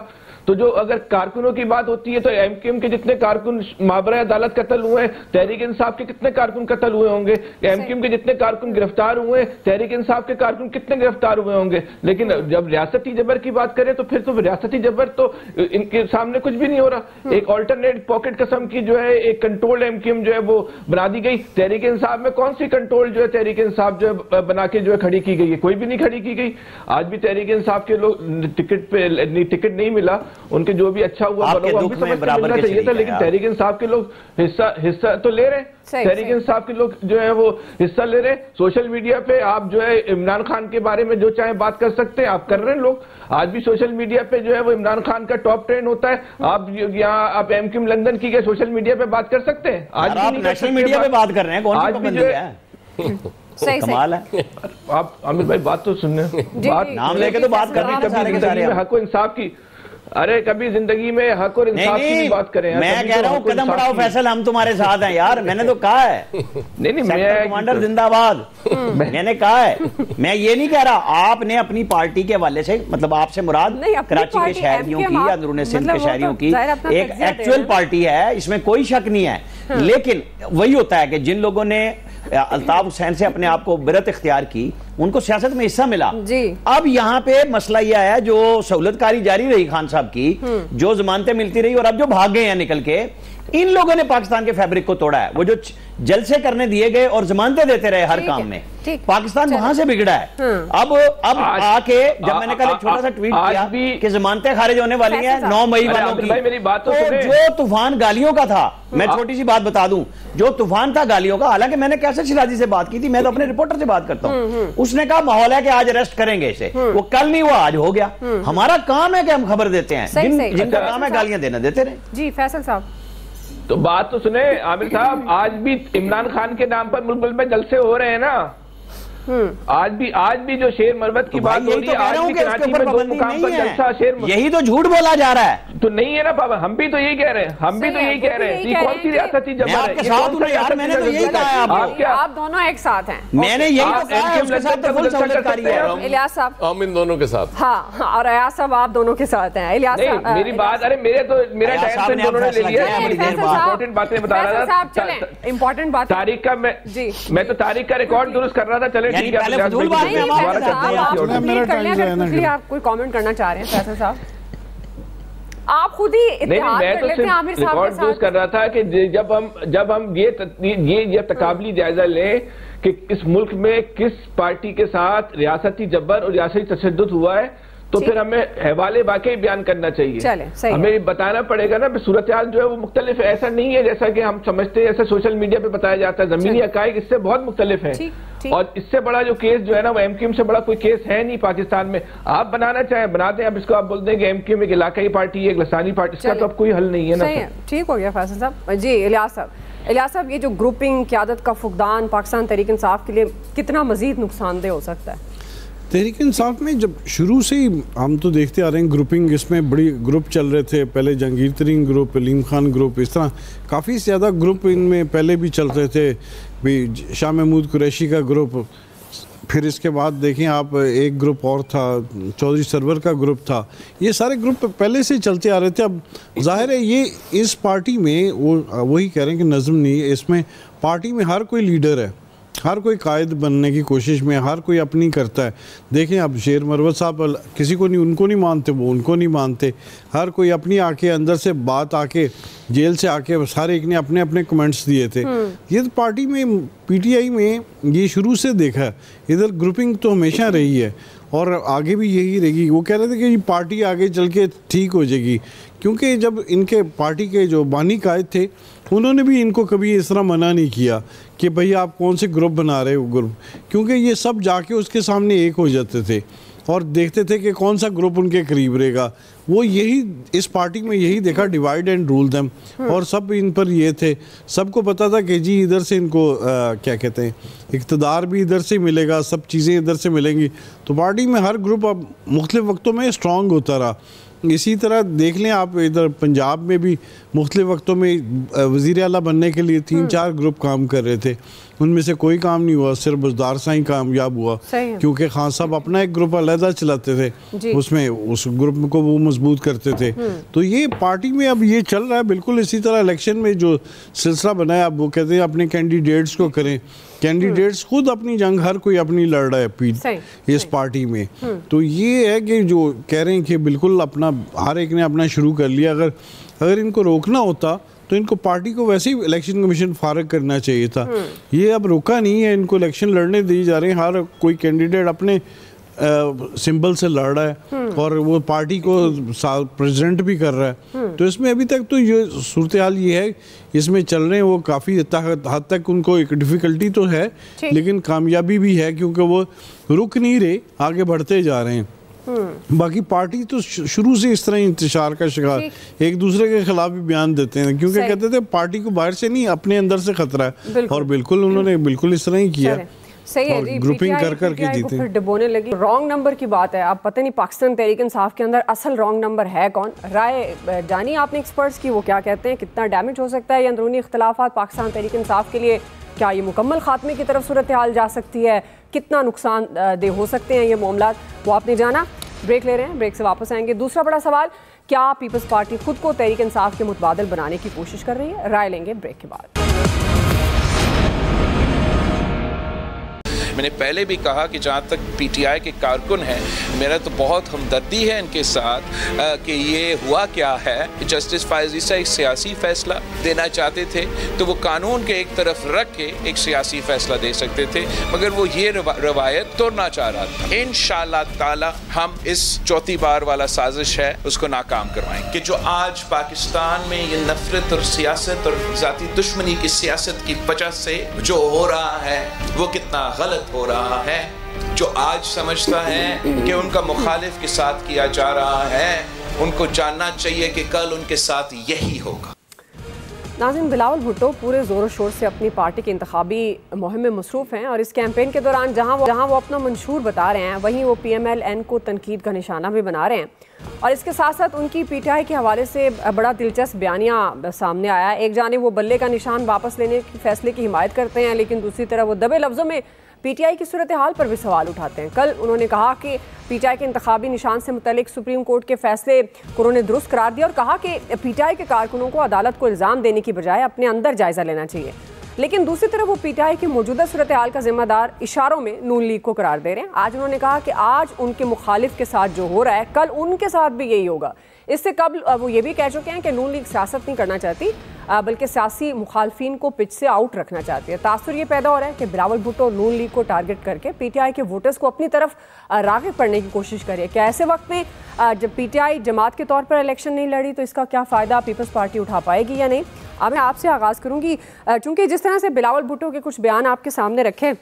F: तो जो अगर कारकुनों की बात होती है तो MQM के जितने कारकुन माबरा अदालत कत्ल हुए हैं, तहरीक इंसाफ के कितने कारकुन कत्ल हुए होंगे? MQM के जितने कारकुन गिरफ्तार हुए हैं, तहरीक इंसाफ के कारकुन कितने गिरफ्तार हुए होंगे? लेकिन जब रियासती जबर की बात करें तो फिर तो रियासती जबर तो इनके सामने कुछ भी नहीं हो रहा। एक ऑल्टरनेट पॉकेट किस्म की जो है एक कंट्रोल्ड MQM जो है वो बना दी गई। तहरीक इंसाफ में कौन सी कंट्रोल जो है तहरीक इंसाफ जो है बना के जो है खड़ी की गई है? कोई भी नहीं खड़ी की गई। आज भी तहरीक इंसाफ के लोग टिकट नहीं मिला, उनके जो भी अच्छा हुआ हम भी समझ मिलना चाहिए था, लेकिन तहरीक इंसाफ के लोग हिस्सा तो ले रहे हैं। तहरीक इंसाफ के लोग जो है वो हिस्सा ले रहे हैं। सोशल मीडिया पे आप जो है इमरान खान के बारे में जो चाहे बात कर सकते हैं, आप कर रहे हैं लोग। आज भी सोशल मीडिया पे जो है वो इमरान खान का टॉप ट्रेंड होता है। आप यहाँ आप MQM लंदन की सोशल मीडिया पे बात कर सकते हैं, आज भी
D: नेशनल मीडिया पे बात कर रहे हैं।
F: आज भी जो है
B: सही
D: कमाल है।
F: आप आमिर भाई बात तो सुनने, बात
D: नाम लेके तो बात करनी,
F: कभी जिंदगी में हक और इंसाफ की, अरे कभी जिंदगी में हक और इंसाफ की बात करें।
D: मैं कह रहा हूँ कदम बढ़ाओ फैसल, हम तुम्हारे साथ हैं यार, मैंने तो कहा है।
F: नहीं
D: मैं कमांडर जिंदाबाद, मैंने कहा है। मैं ये नहीं कह रहा आपने अपनी पार्टी के हवाले से, मतलब आपसे मुराद कराची के शहरियों की या अंदरूनी सिंध के शहरियों की एक एक्चुअल पार्टी है, इसमें कोई शक नहीं है। लेकिन वही होता है कि जिन लोगों ने अल्ताफ हुसैन से अपने आप को बिरत इख्तियार की, उनको सियासत में हिस्सा मिला जी। अब यहाँ पे मसला यह है, जो सहूलतकारी जारी रही खान साहब की, जो जमानतें मिलती रही और अब जो भाग गए हैं निकल के, इन लोगों ने पाकिस्तान के फैब्रिक को तोड़ा है। वो जो जलसे करने दिए गए और जमानतें देते रहे हर काम में, पाकिस्तान वहां से बिगड़ा है। अब आके जब मैंने कल एक छोटा सा ट्वीट किया कि जमानतें खारिज होने वाली हैं 9 मई वालों की,
F: मेरी बात तो
D: जो तूफान गालियों का था, मैं छोटी सी बात बता दूं, जो तूफान था गालियों का, हालांकि मैंने कैसे शिराजी से बात की थी, मैं तो अपने रिपोर्टर से बात करता हूं, उसने कहा माहौल है कि आज अरेस्ट करेंगे इसे, वो कल नहीं हुआ, आज हो गया। हमारा काम है कि हम खबर देते हैं, जिनका काम है गालियां देना देते रहे।
B: जी फैसल साहब,
F: तो बात तो सुने आमिर साहब, आज भी इमरान खान के नाम पर मुल्क में जलसे हो रहे हैं ना। आज भी जो शेर मरवत की बात हो रही है, आज भी कराची में 2 मुकाम पर जलसा शेर,
D: यही तो झूठ बोला जा रहा है।
F: तो नहीं है ना पापा, हम भी तो यही कह रहे हैं, हम भी तो यही कह रहे हैं। ये कौन सी रियासती जबर है?
D: मैंने तो यही कहा है,
B: आप दोनों एक साथ हैं।
D: मैंने यही तो कहा है, उसके साथ तो फुल सहूलतकारी है।
B: इलियास साहब,
C: हम इन दोनों के साथ,
B: हाँ, और अयाज साहब आप दोनों के साथ हैं। इलियास साहब,
F: मेरी बात, अरे मेरा टाइम तो दोनों ने ले लिया। इंपॉर्टेंट बातें बता रहा था,
B: इंपॉर्टेंट बात
F: तारीख का, मैं तो तारीख का रिकॉर्ड दुरुस्त कर रहा था। चले ठीक है,
B: आप कोई कमेंट करना चाह रहे हैं फैसल साहब? आप खुद ही इत्तेहाद कर लेते हैं आमिर साहब के साथ।
F: कर रहा था कि जब हम ये तकाबली जायजा लें कि इस मुल्क में किस पार्टी के साथ रियासती जबर और रियासती तशद्दुद हुआ है, तो फिर हमें हवाले वाकई बयान करना चाहिए। हमें बताना पड़ेगा ना, सूरत हाल जो है वो मुख्तलिफ है, ऐसा नहीं है जैसा कि हम समझते हैं, ऐसा सोशल मीडिया पे बताया जाता है। जमीनी हकाइक इससे बहुत मुख्तलिफ है, और इससे बड़ा जो केस जो है ना, वो एमक्यूएम से बड़ा कोई केस है नहीं पाकिस्तान में। आप बनाना चाहें बना दें, अब इसको आप बोल दें कि एमक्यूएम एक इलाकाई पार्टी है, एक लसानी पार्टी, इसका तो अब कोई हल नहीं है ना।
B: ठीक हो गया फैसल साहब। जी इलियास साहब, ये जो ग्रुपिंग क़यादत का फुकदान पाकिस्तान तहरीक इंसाफ के लिए कितना मजीद नुकसानदेह हो सकता है?
G: तहरीक इंसाफ में जब शुरू से ही हम तो देखते आ रहे हैं ग्रुपिंग, इसमें बड़ी ग्रुप चल रहे थे, पहले जहांगीर तरीन ग्रुप, अलीम खान ग्रुप, इस तरह काफ़ी ज़्यादा ग्रुप इनमें पहले भी चल रहे थे, भी शाह महमूद कुरैशी का ग्रुप, फिर इसके बाद देखें आप एक ग्रुप और था, चौधरी सरवर का ग्रुप था। ये सारे ग्रुप पहले से चलते आ रहे थे। अब जाहिर है ये इस पार्टी में वही कह रहे हैं कि नज़म नहीं है, इसमें पार्टी में हर कोई लीडर है, हर कोई कायद बनने की कोशिश में, हर कोई अपनी करता है। देखें अब शेर मरवत साहब किसी को नहीं, उनको नहीं मानते, वो उनको नहीं मानते, हर कोई अपनी आके अंदर से बात आके जेल से आके सारे एक ने अपने अपने कमेंट्स दिए थे। ये तो पार्टी में पीटीआई में ये शुरू से देखा है, इधर ग्रुपिंग तो हमेशा रही है और आगे भी यही रहेगी। वो कह रहे थे कि ये पार्टी आगे चल के ठीक हो जाएगी, क्योंकि जब इनके पार्टी के जो बानी कायद थे उन्होंने भी इनको कभी इस तरह मना नहीं किया कि भाई आप कौन से ग्रुप बना रहे हो ग्रुप, क्योंकि ये सब जाके उसके सामने एक हो जाते थे और देखते थे कि कौन सा ग्रुप उनके करीब रहेगा। वो यही इस पार्टी में यही देखा, डिवाइड एंड रूल देम, और सब इन पर ये थे। सबको पता था कि जी इधर से इनको क्या कहते हैं, इक़्तिदार भी इधर से मिलेगा, सब चीज़ें इधर से मिलेंगी। तो पार्टी में हर ग्रुप अब मुख्तलिफ वक्तों में स्ट्रॉन्ग होता रहा। इसी तरह देख लें आप, इधर पंजाब में भी मुख्तलिफ वक्तों में वज़ीर आला बनने के लिए 3-4 ग्रुप काम कर रहे थे, उनमें से कोई काम नहीं हुआ, सिर्फ बुज़दार सा ही कामयाब हुआ, क्योंकि खान साहब अपना एक ग्रुप अलहदा चलाते थे, उसमें उस ग्रुप को वो मजबूत करते थे। तो ये पार्टी में अब ये चल रहा है बिल्कुल इसी तरह। इलेक्शन में जो सिलसिला बनाया, अब वो कहते हैं अपने कैंडिडेट्स को करें, कैंडिडेट्स खुद अपनी जंग हर कोई अपनी लड़ रहा है इस पार्टी में। तो ये है कि जो कह रहे हैं कि बिल्कुल अपना हर एक ने अपना शुरू कर लिया। अगर इनको रोकना होता तो इनको पार्टी को वैसे ही इलेक्शन कमीशन फारग करना चाहिए था। ये अब रोका नहीं है, इनको इलेक्शन लड़ने दिए जा रहे हैं, हर कोई कैंडिडेट अपने सिंबल से लड़ रहा है और वो पार्टी को प्रेसिडेंट भी कर रहा है। तो इसमें अभी तक तो ये सूरत हाल ये है, इसमें चल रहे हैं वो काफ़ी हद तक उनको एक डिफ़िकल्टी तो है, लेकिन कामयाबी भी है, क्योंकि वो रुक नहीं रहे, आगे बढ़ते जा रहे हैं। बाकी पार्टी तो शुरू से इस तरह इंतशार का शिकार, एक दूसरे के खिलाफ भी बयान देते हैं, क्योंकि कहते थे पार्टी को बाहर से नहीं अपने अंदर से खतरा है, और बिल्कुल उन्होंने बिल्कुल इस तरह ही किया।
B: सही है जी,
G: ग्रुपिंग कर के जीते,
B: फिर डुबोने लगी। रॉन्ग नंबर की बात है, अब पता नहीं पाकिस्तान तहरीक इंसाफ के अंदर असल रॉन्ग नंबर है कौन। राय जानी आपने एक्सपर्ट्स की, वो क्या कहते हैं, कितना डैमेज हो सकता है ये अंदरूनी इख्तलाफात पाकिस्तान तहरीक इंसाफ के लिए, क्या ये मुकम्मल खात्मे की तरफ सूरत हाल जा सकती है, कितना नुकसान दे हो सकते हैं ये मामला, वो आपने जाना। ब्रेक ले रहे हैं, ब्रेक से वापस आएंगे। दूसरा बड़ा सवाल, क्या पीपल्स पार्टी खुद को तहरीक इंसाफ के मुतबादिल बनाने की कोशिश कर रही है? राय लेंगे ब्रेक के बाद।
H: मैंने पहले भी कहा कि जहाँ तक पीटीआई के कारकुन हैं, मेरा तो बहुत हमदर्दी है इनके साथ कि ये हुआ क्या है। जस्टिस फायज ईसा एक सियासी फैसला देना चाहते थे तो वो कानून के एक तरफ रख के एक सियासी फैसला दे सकते थे, मगर वो ये रवायत तोड़ना चाह रहा था। इंशाअल्लाह ताला हम इस चौथी बार वाला साजिश है उसको नाकाम करवाएंगे कि जो आज पाकिस्तान में ये नफरत और सियासत और ज़ाती दुश्मनी की सियासत की वजह से जो हो रहा है वो कितना गलत हो रहा है। जो आज समझता है कि उनका मुखालिफ के साथ किया जा रहा है, उनको जानना चाहिए कि कल उनके साथ यही होगा।
B: नाज़रीन, बिलावल भुट्टो पूरे जोर शोर से अपनी पार्टी के इंतखाबी मुहिम में मसरूफ़ हैं और इस कैंपेन के दौरान जहां वो अपना मंशूर बता रहे हैं, वहीं वो PMLN को तनकीद का निशाना भी बना रहे हैं। और इसके साथ साथ उनकी पीटीआई के हवाले से बड़ा दिलचस्प बयानिया सामने आया। एक जाने वो बल्ले का निशान वापस लेने के फैसले की हिमायत करते हैं, लेकिन दूसरी तरफ वो दबे लफ्ज़ों में पीटीआई की सूरत हाल पर भी सवाल उठाते हैं। कल उन्होंने कहा कि पीटीआई के इंतखाबी निशान से मुतल्लिक सुप्रीम कोर्ट के फैसले को उन्होंने दुरुस्त करार दिया और कहा कि पीटीआई के कारकुनों को अदालत को इल्ज़ाम देने की बजाय अपने अंदर जायज़ा लेना चाहिए। लेकिन दूसरी तरफ वो पीटीआई की मौजूदा सूरत हाल का जिम्मेदार इशारों में नून लीग को करार दे रहे हैं। आज उन्होंने कहा कि आज उनके मुखालिफ के साथ जो हो रहा है, कल उनके साथ भी यही होगा। इससे कबल वो ये भी कह चुके हैं कि नून लीग सियासत नहीं करना चाहती, बल्कि सियासी मुखालफिन को पिच से आउट रखना चाहती है। तासुर ये पैदा हो रहा है कि बिलावल भुट्टो नून लीग को टारगेट करके पीटीआई के वोटर्स को अपनी तरफ राग़िब करने की कोशिश करिए। क्या ऐसे वक्त में जब पीटीआई जमात के तौर पर इलेक्शन नहीं लड़ी तो इसका क्या फ़ायदा पीपल्स पार्टी उठा पाएगी या नहीं? अब मैं आपसे आगाज़ करूँगी, चूँकि जिस तरह से बिलावल भुट्टो के कुछ बयान आपके सामने रखे,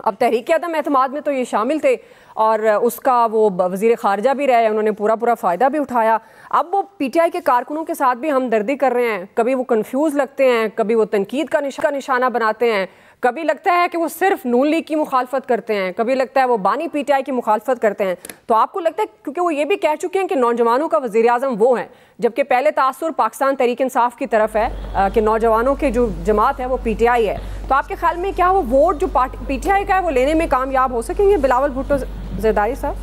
B: अब तहरीक अदम एतमाद में तो ये शामिल थे और उसका वो वज़ीर ख़ारजा भी रहे, उन्होंने पूरा फ़ायदा भी उठाया। अब वो पीटीआई के कारकुनों के साथ भी हमदर्दी कर रहे हैं, कभी वो कंफ्यूज लगते हैं, कभी वो तनकीद का निशाना बनाते हैं, कभी लगता है कि वो सिर्फ नून लीग की मुखालफत करते हैं, कभी लगता है वो बानी पीटीआई की मुखालफत करते हैं। तो आपको लगता है, क्योंकि वो ये भी कह चुके हैं कि नौजवानों का वज़ीर आज़म वो हैं, जबकि पहले तासुर पाकिस्तान तहरीक इंसाफ की तरफ है कि नौजवानों के जो जमात है वो पीटीआई है, तो आपके ख्याल में क्या वो वोट जो पीटीआई का है वो लेने में कामयाब हो सकेंगे बिलावल भुट्टो ज़रदारी साहब?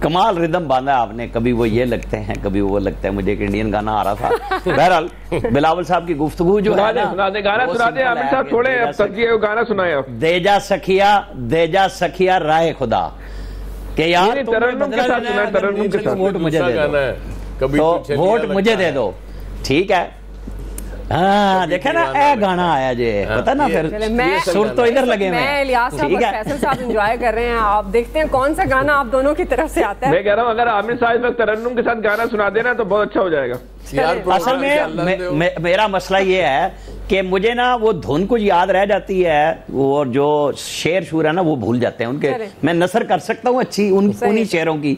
D: कमाल रिदम बांधा आपने, कभी वो ये लगते हैं कभी वो लगता है। मुझे एक इंडियन गाना आ रहा था। बहरहाल बिलावल साहब की गुफ्तगू जो है ना,
F: गाना सुना दे आमिर साहब, छोड़े अब तक ये गाना सुनाए आप।
D: दे जा सखिया राह खुदा के यार
F: तरन्नुम के साथ सुना, तरन्नुम के साथ
D: वोट मुझे दे दो, तो वोट मुझे दे दो, ठीक है। हाँ देखे ना, ए गाना आया जे पता ना, फिर सुर तो इधर लगे
B: मैं इलियास साहब और फैसल साहब एंजॉय कर रहे हैं। आप देखते हैं कौन सा गाना आप दोनों की तरफ से आता है।
F: मैं कह रहा हूँ अगर आमिर साहब में तरन्नुम के साथ गाना सुना देना तो बहुत अच्छा हो जाएगा।
D: असल में मेरा मसला ये है कि मुझे ना वो धुन कुछ याद रह जाती है, और जो शेर शूर है ना वो भूल जाते हैं उनके। मैं नसर कर सकता हूँ अच्छी उन्हीं शेरों की,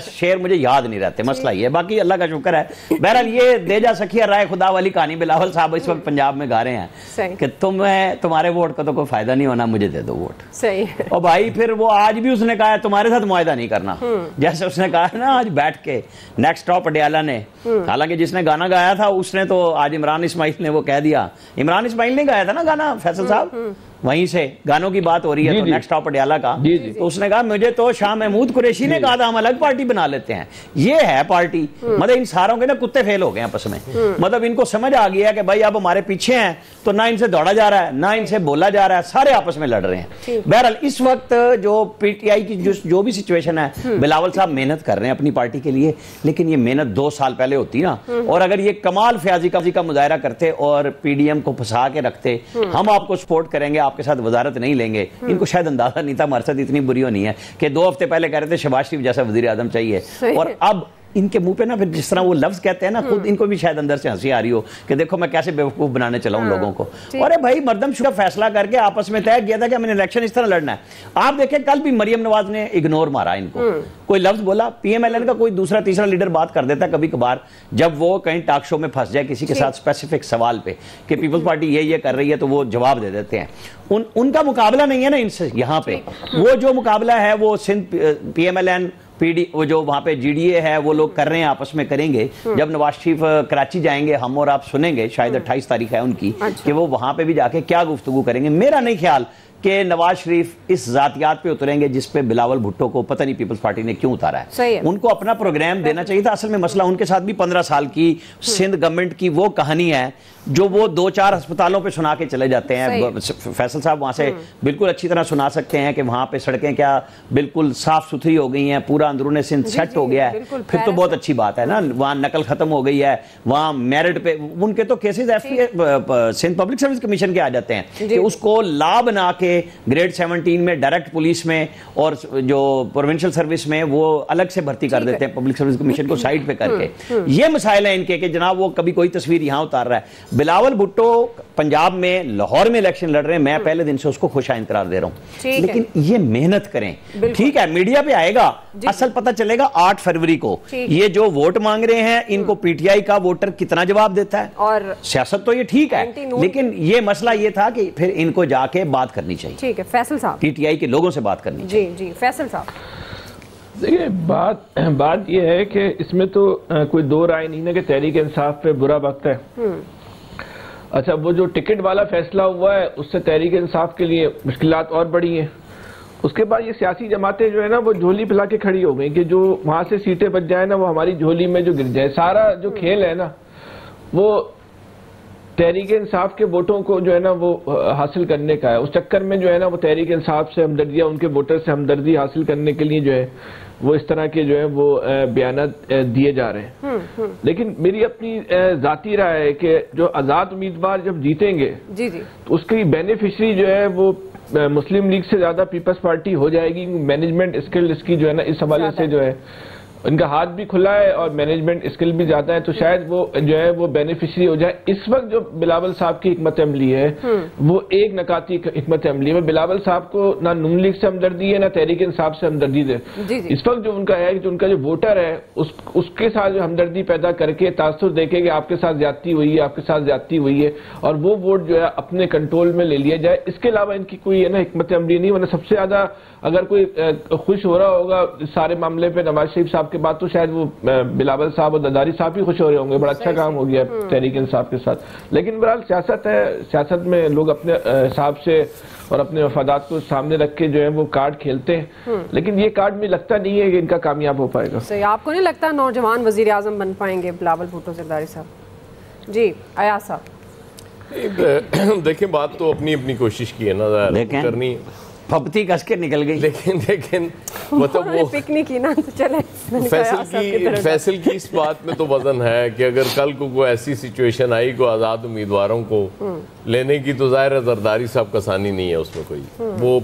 D: शेर मुझे याद नहीं रहते। मसला ये, बाकी अल्लाह का शुक्र है। बहरहाल ये दे जा सखिया राय खुदा वाली कहानी बिलावल साहब इस वक्त पंजाब में गा रहे हैं कि तुम्हारे वोट का तो कोई फायदा नहीं होना, मुझे दे दो वोट।
B: सही।
D: और भाई फिर वो आज भी उसने कहा है तुम्हारे साथ मुआहदा नहीं करना, जैसे उसने कहा ना आज बैठ के नेक्स्ट स्टॉप अडयाला ने। हालांकि जिसने गाना गाया था उसने तो आज इमरान इस्माइल ने वो कह दिया, इमरान इस्माइल ने गाया था ना गाना फैसल साहब, वहीं से गानों की बात हो रही है तो नेक्स्ट स्टॉप अडयाला का। तो उसने कहा मुझे तो शाह महमूद कुरैशी ने कहा था हम अलग पार्टी बना लेते हैं। ये है पार्टी, मतलब इन सारों के ना कुत्ते फेल हो गए आपस में। मतलब इनको समझ आ गया कि भाई अब हमारे पीछे हैं तो ना इनसे दौड़ा जा रहा है ना इनसे बोला जा रहा है, सारे आपस में लड़ रहे हैं। बहरहाल इस वक्त जो पीटीआई की जो भी सिचुएशन है, बिलावल साहब मेहनत कर रहे हैं अपनी पार्टी के लिए, लेकिन ये मेहनत 2 साल पहले होती ना, और अगर ये कमाल फयाजी का मुजाहरा करते और पीडीएम को फंसा के रखते, हम आपको सपोर्ट करेंगे, आपके साथ वजारत नहीं लेंगे, इनको शायद अंदाजा नहीं था हमारे साथ इतनी बुरी होनी है कि 2 हफ्ते पहले कह रहे थे शहबाज शरीफ जैसा वजीर आजम चाहिए, और अब इनके मुंह पे ना फिर जिस तरह वो लफ्ज कहते हैं ना, खुद इनको भी शायद अंदर से हंसी आ रही हो कि देखो मैं कैसे बेवकूफ बनाने चला हूं लोगों को। अरे भाई मर्दमशुमार फैसला करके आपस में तय किया था कि हमने इलेक्शन इस तरह लड़ना है। आप देखें कल भी मरियम नवाज ने इग्नोर मारा इनको, कोई लफ्ज बोला, पीएमएलएन का कोई दूसरा तीसरा लीडर बात कर देता कभी कभार, जब वो कहीं टॉक शो में फंस जाए किसी के साथ स्पेसिफिक सवाल पे कि पीपल्स पार्टी ये कर रही है तो वो जवाब दे देते हैं। उनका मुकाबला नहीं है ना इनसे यहाँ पे। वो जो मुकाबला है वो सिंध पीएमएलएन पीडी वो जो वहां पे जीडीए है वो लोग कर रहे हैं, आपस में करेंगे। जब नवाज शरीफ कराची जाएंगे हम और आप सुनेंगे, शायद 28 तारीख है उनकी, कि वो वहां पे भी जाके क्या गुफ्तगू करेंगे। मेरा नहीं ख्याल कि नवाज शरीफ इस जातियात पे उतरेंगे जिस पे बिलावल भुट्टो को पता नहीं पीपल्स पार्टी ने क्यों उतारा है। उनको अपना प्रोग्राम देना चाहिए था। असल में मसला उनके साथ भी 15 साल की सिंध गवर्नमेंट की वो कहानी है जो वो 2-4 अस्पतालों पे सुना के चले जाते हैं। फैसल साहब वहां से बिल्कुल अच्छी तरह सुना सकते हैं कि वहां पे सड़कें क्या बिल्कुल साफ सुथरी हो गई हैं, पूरा अंदरूनी सिंध सेट हो गया है, फिर तो बहुत अच्छी बात है ना। वहां नकल खत्म हो गई है, वहां मेरिट पे उनके तो cases Sindh public service commission के आ जाते हैं कि उसको ला बना के ग्रेड 17 में डायरेक्ट पुलिस में और जो प्रोविंशियल सर्विस में वो अलग से भर्ती कर देते हैं, पब्लिक सर्विस कमीशन को साइड पे करके। ये मसाइल है इनके कि जनाब वो कभी कोई तस्वीर यहां उतार रहा है। बिलावल भुट्टो पंजाब में लाहौर में इलेक्शन लड़ रहे हैं, मैं पहले दिन से उसको खुशाइन करार दे रहा हूं, लेकिन ये मेहनत करें। ठीक है मीडिया पे आएगा, असल पता चलेगा 8 फरवरी को। ये जो वोट मांग रहे हैं इनको पीटीआई का वोटर कितना जवाब देता है, और सियासत तो ये ठीक है, लेकिन ये मसला ये था कि फिर इनको जाके बात करनी चाहिए।
B: ठीक है फैसल साहब,
D: पीटीआई के लोगों से बात करनी चाहिए।
B: जी फैसल साहब।
F: देखिए बात ये है कि इसमें तो कोई दो राय नहीं है कि तहरीक इंसाफ पे बुरा वक्त है। अच्छा वो जो टिकट वाला फैसला हुआ है उससे तहरीक इंसाफ के लिए मुश्किलात और बढ़ी हैं। उसके बाद ये सियासी जमातें जो है ना वो झोली पिला के खड़ी हो गई कि जो वहां से सीटें बच जाए ना वो हमारी झोली में जो गिर जाए। सारा जो खेल है ना वो तहरीक इंसाफ के वोटों को जो है ना वो हासिल करने का है। उस चक्कर में जो है ना वो तहरीक इंसाफ से हमदर्दी या उनके वोटर से हमदर्दी हासिल करने के लिए जो है वो इस तरह के जो है वो बयान दिए जा रहे हैं। लेकिन मेरी अपनी जाती राय है कि जो आजाद उम्मीदवार जब जीतेंगे तो उसकी बेनिफिशरी जो है वो मुस्लिम लीग से ज्यादा पीपल्स पार्टी हो जाएगी। मैनेजमेंट स्किल इसकी जो है ना इस हवाले से जो है इनका हाथ भी खुला है और मैनेजमेंट स्किल भी ज्यादा है, तो शायद वो जो है वो बेनिफिशरी हो जाए। इस वक्त जो बिलावल साहब की हिकमत अमली है वो एक नकाती हिकमत अमली है। बिलावल साहब को ना नून लीग से हमदर्दी है ना तहरीक इंसाफ से हमदर्दी है। इस वक्त जो उनका है जो उनका जो वोटर है उसके साथ जो हमदर्दी पैदा करके तासुर देखे कि आपके साथ ज्यादती हुई है, आपके साथ ज्यादती हुई है, और वो वोट जो है अपने कंट्रोल में ले लिया जाए। इसके अलावा इनकी कोई है ना हिकमत अमली नहीं। वरना सबसे ज्यादा अगर कोई खुश हो रहा होगा सारे मामले पे नवाज शरीफ साहब के बाद तो शायद वो बिलावल साहब और ददारी साहब ही खुश हो रहे होंगे। बड़ा अच्छा काम हो गया तहरीक इंसाफ के साथ। लेकिन बहरहाल सियासत है, सियासत में लोग अपने हिसाब से और अपने मफादात को सामने रख के जो है वो कार्ड खेलते हैं। लेकिन ये कार्ड में लगता नहीं है कि इनका कामयाब हो पाएगा।
B: सही, आपको नहीं लगता नौजवान वजीर आजम बन पाएंगे बिलावल भुट्टो जरदारी साहब? जी अयाज साहब।
C: देखिए बात तो अपनी अपनी कोशिश की है ना करनी,
D: फपती कस के निकल गई।
C: लेकिन मतलब वो
B: पिकनिक की ना तो चले
C: फैसल की इस बात में तो वजन है कि अगर कल को कोई ऐसी सिचुएशन आई को आज़ाद उम्मीदवारों को लेने की तो जाहिर है जरदारी साहब का आसानी नहीं है उसमें कोई। वो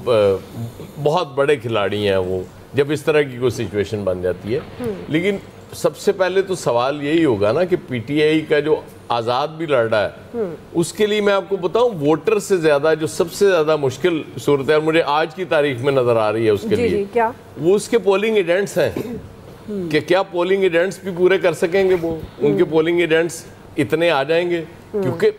C: बहुत बड़े खिलाड़ी हैं वो जब इस तरह की कोई सिचुएशन बन जाती है। लेकिन सबसे पहले तो सवाल यही होगा ना कि पीटीआई का जो आज़ाद भी लड़ रहा है उसके लिए मैं आपको बताऊं वोटर से ज्यादा जो सबसे ज्यादा मुश्किल सूरत है मुझे आज की तारीख में नजर आ रही है उसके लिए
B: क्या?
C: वो उसके पोलिंग एजेंट्स हैं कि क्या पोलिंग एजेंट्स भी पूरे कर सकेंगे वो, उनके पोलिंग एजेंट्स इतने आ जाएंगे? क्योंकि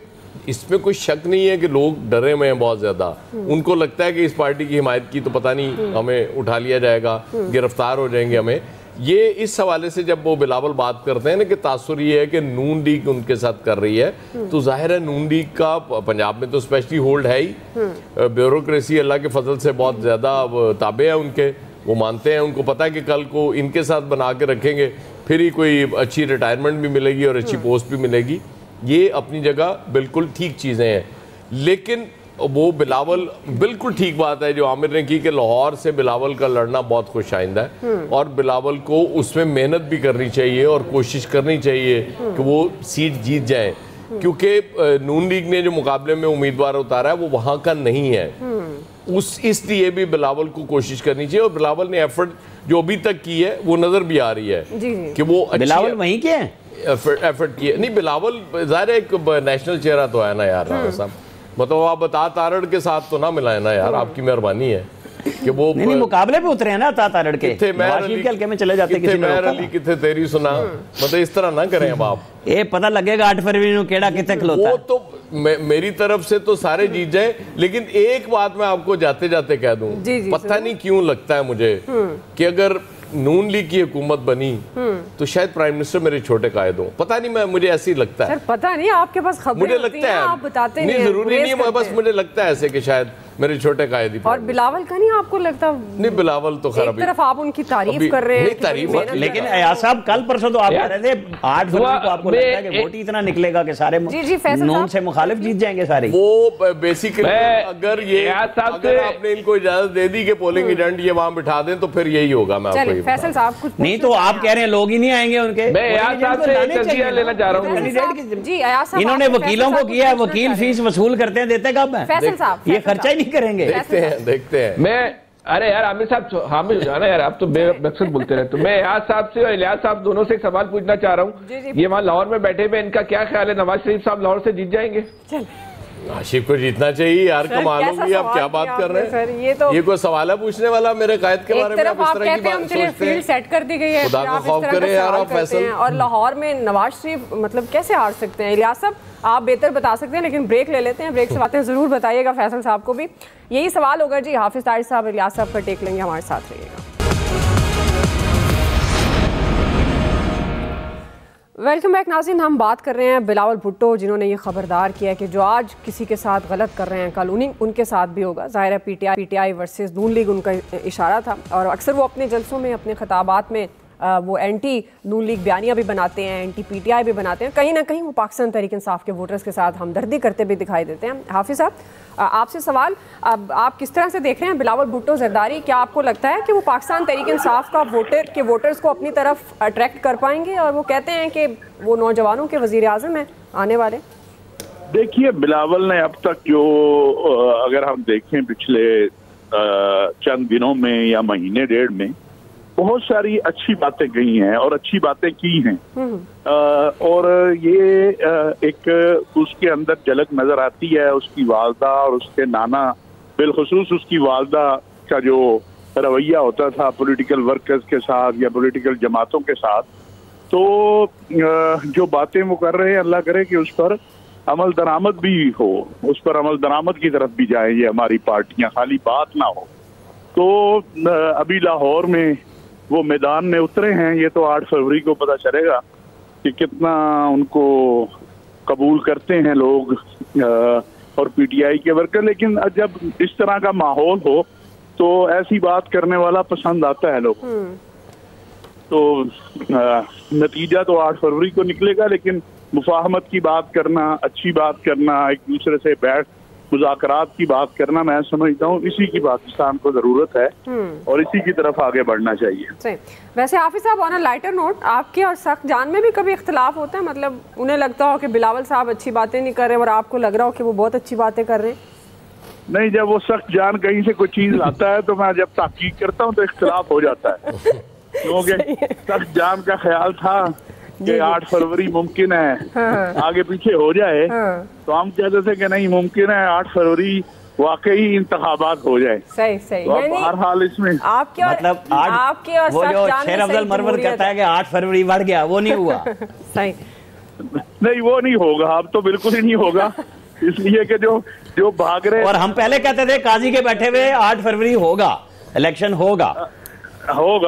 C: इसमें कोई शक नहीं है कि लोग डरे हुए हैं बहुत ज्यादा। उनको लगता है कि इस पार्टी की हिमायत की तो पता नहीं हमें उठा लिया जाएगा, गिरफ्तार हो जाएंगे हमें। ये इस हवाले से जब वो बिलावल बात करते हैं ना कि तासुर ये है कि नून लीग उनके साथ कर रही है, तो जाहिर है नून लीग का पंजाब में तो स्पेशली होल्ड है ही। ब्यूरोक्रेसी अल्लाह के फजल से बहुत ज़्यादा ताबे है उनके, वो मानते हैं, उनको पता है कि कल को इनके साथ बना के रखेंगे फिर ही कोई अच्छी रिटायरमेंट भी मिलेगी और अच्छी पोस्ट भी मिलेगी। ये अपनी जगह बिल्कुल ठीक चीज़ें हैं। लेकिन वो बिलावल बिल्कुल ठीक बात है जो आमिर ने की कि लाहौर से बिलावल का लड़ना बहुत खुशाइंदा है और बिलावल को उसमें मेहनत भी करनी चाहिए और कोशिश करनी चाहिए कि वो सीट जीत जाए। क्योंकि नून लीग ने जो मुकाबले में उम्मीदवार उतारा है वो वहाँ का नहीं है। इसलिए भी बिलावल को कोशिश करनी चाहिए, और बिलावल ने एफर्ट जो अभी तक की है वो नजर भी आ रही है कि वो
D: बिलावल वहीं के हैं,
C: एफर्ट किए। नहीं, बिलावल ज़ाहिर है एक नेशनल चेहरा तो है ना यार राणा साहब, मतलब आप बता तारड़ के साथ तो ना मिलाए ना यार, आपकी मेहरबानी है कि वो
D: नहीं मुकाबले पे उतरे हैं ना तारड़ के, के हल्के में चले जाते किसी ने
C: अली किथे तेरी सुना, मतलब इस तरह ना करें अब आप।
D: ये पता लगेगा 8 फरवरी को केड़ा किथे खलोता।
C: वो तो मेरी तरफ से तो सारे जीत जाए, लेकिन एक बात मैं आपको जाते जाते कह दूं, पता नहीं क्यों लगता है मुझे कि अगर नून लीग की हुकूमत बनी तो शायद प्राइम मिनिस्टर मेरे छोटे कायद हों, पता नहीं, मुझे ऐसे ही लगता है।
B: पता नहीं, आपके पास खबरें
C: मुझे लगता है,
B: आप बताते
C: नहीं जरूरी नहीं है, बस मुझे लगता है ऐसे कि शायद मेरे छोटे कायद ही।
B: और बिलावल का नहीं आपको लगता?
C: नहीं, बिलावल तो खैर
B: एक तरफ आप उनकी तारीफ कर रहे हैं,
C: तारीफ,
D: लेकिन अयाज साहब कल परसों तो आप कह रहे थे 8 फरवरी को आपको लगता है कि वोट ही इतना निकलेगा कि सारे नून से मुखालिफ जीत जाएंगे सारे।
C: वो बेसिकली अगर ये अगर आपने इनको इजाजत दे दी कि पोलिंग एजेंट ये वहां बिठा दें तो फिर यही होगा। मैं आपको
B: फैसल साहब कुछ
D: नहीं तो आप कह रहे हैं लोग ही नहीं आएंगे उनके।
F: मैं अयाज साहब से तर्जीह लेना चाह रहा हूं।
B: जी अयाज साहब,
D: इन्होंने वकीलों को किया है, वकील फीस वसूल करते हैं, देते कब है?
B: फैसल साहब
D: ये खर्चा ही नहीं करेंगे।
C: देखते हैं।
F: मैं अरे यार आमिर साहब हामिद हो जाना यार, आप तो बेमकसद बोलते रहते। मैं अयाज साहब से और इलियास साहब दोनों से एक सवाल पूछना चाह रहा हूँ। ये वहाँ लाहौर में बैठे हुए, इनका क्या ख्याल है, नवाज शरीफ साहब लाहौर से जीत जाएंगे?
C: आशिफ को जीतना चाहिए यार, कमाल होगी। आप क्या बात कर रहे हैं? ये कोई सवाल है पूछने वाला मेरे कायद के बारे में? आप इस तरह की बात सोचते हैं?
B: सेट कर दी गई है,
C: खुदा का खौफ करें यार आप फैसल।
B: और लाहौर में नवाज शरीफ मतलब कैसे हार सकते हैं? इलियास साहब आप बेहतर बता सकते हैं, लेकिन ब्रेक ले लेते हैं, ब्रेक से बातें जरूर बताइएगा फैसल साहब को भी। यही सवाल होगा जी, हाफिज तारिक साहब इलियास साहब का टेक लेंगे, हमारे साथ रहिएगा। वेलकम बैक नाज़रीन, हम बात कर रहे हैं बिलावल भुट्टो, जिन्होंने ये खबरदार किया है कि जो आज किसी के साथ गलत कर रहे हैं कल उनके साथ भी होगा। ज़ाहिर है पीटीआई वर्सेस नून लीग उनका इशारा था, और अक्सर वो अपने जलसों में, अपने खिताबात में वो एंटी नून लीग बयानियाँ भी बनाते हैं, एंटी पीटीआई भी बनाते हैं। कहीं ना कहीं वो पाकिस्तान तहरीक इंसाफ के वोटर्स के साथ हमदर्दी करते भी दिखाई देते हैं। हाफिज साहब, आपसे सवाल, अब आप किस तरह से देख रहे हैं बिलावल भुट्टो जरदारी? क्या आपको लगता है कि वो पाकिस्तान तहरीक इंसाफ का वोटर्स को अपनी तरफ अट्रैक्ट कर पाएंगे? और वो कहते हैं कि वो नौजवानों के वजीर आज़म हैं आने वाले।
E: देखिए, बिलावल ने अब तक जो अगर हम देखें पिछले चंद दिनों में या महीने डेढ़ में बहुत सारी अच्छी बातें कही हैं और अच्छी बातें की हैं, और ये एक उसके अंदर झलक नजर आती है उसकी वालदा और उसके नाना, बिलखुसूस उसकी वालदा का जो रवैया होता था पॉलिटिकल वर्कर्स के साथ या पॉलिटिकल जमातों के साथ। तो जो बातें वो कर रहे हैं, अल्लाह करे कि उस पर अमल दरामद भी हो, उस पर अमल दरामद की तरफ भी जाए ये हमारी पार्टियां, खाली बात ना हो। तो अभी लाहौर में वो मैदान में उतरे हैं, ये तो 8 फरवरी को पता चलेगा कि कितना उनको कबूल करते हैं लोग और पीटीआई के वर्कर। लेकिन जब इस तरह का माहौल हो तो ऐसी बात करने वाला पसंद आता है लोग। तो नतीजा तो 8 फरवरी को निकलेगा, लेकिन मुफाहमत की बात करना, अच्छी बात करना, एक दूसरे से बैठ मुज़ाकरात की बात करना, मैं समझता हूँ इसी की पाकिस्तान को जरूरत है और इसी की तरफ आगे बढ़ना चाहिए।
B: सही। वैसे हाफिज साहब, ऑन अ लाइटर नोट, आपके और सख्त जान में भी कभी इख्तिलाफ होता है? मतलब उन्हें लगता हो कि बिलावल साहब अच्छी बातें नहीं कर रहे और आपको लग रहा हो कि वो बहुत अच्छी बातें कर रहे हैं?
E: नहीं, जब वो सख्त जान कहीं से कोई चीज लाता है तो मैं जब तहकीक करता हूँ तो इख्तिलाफ हो जाता है, क्योंकि सख्त जान का ख्याल था कि 8 फरवरी मुमकिन है आगे पीछे हो जाए, तो हम कहते थे कि नहीं, मुमकिन है 8 फरवरी वाकई इंतखाबात हो जाए।
B: सही।
E: तो अब हर हाल इसमें
B: आपके
D: मतलब
B: आपके और
D: वो जो शेर अफजल मरवर कहता है कि 8 फरवरी बढ़ गया, वो नहीं हुआ।
B: सही
E: नहीं, वो नहीं होगा, अब तो बिल्कुल ही नहीं होगा, इसलिए कि जो भाग रहे।
D: और हम पहले कहते थे काजी के बैठे हुए 8 फरवरी होगा, इलेक्शन होगा,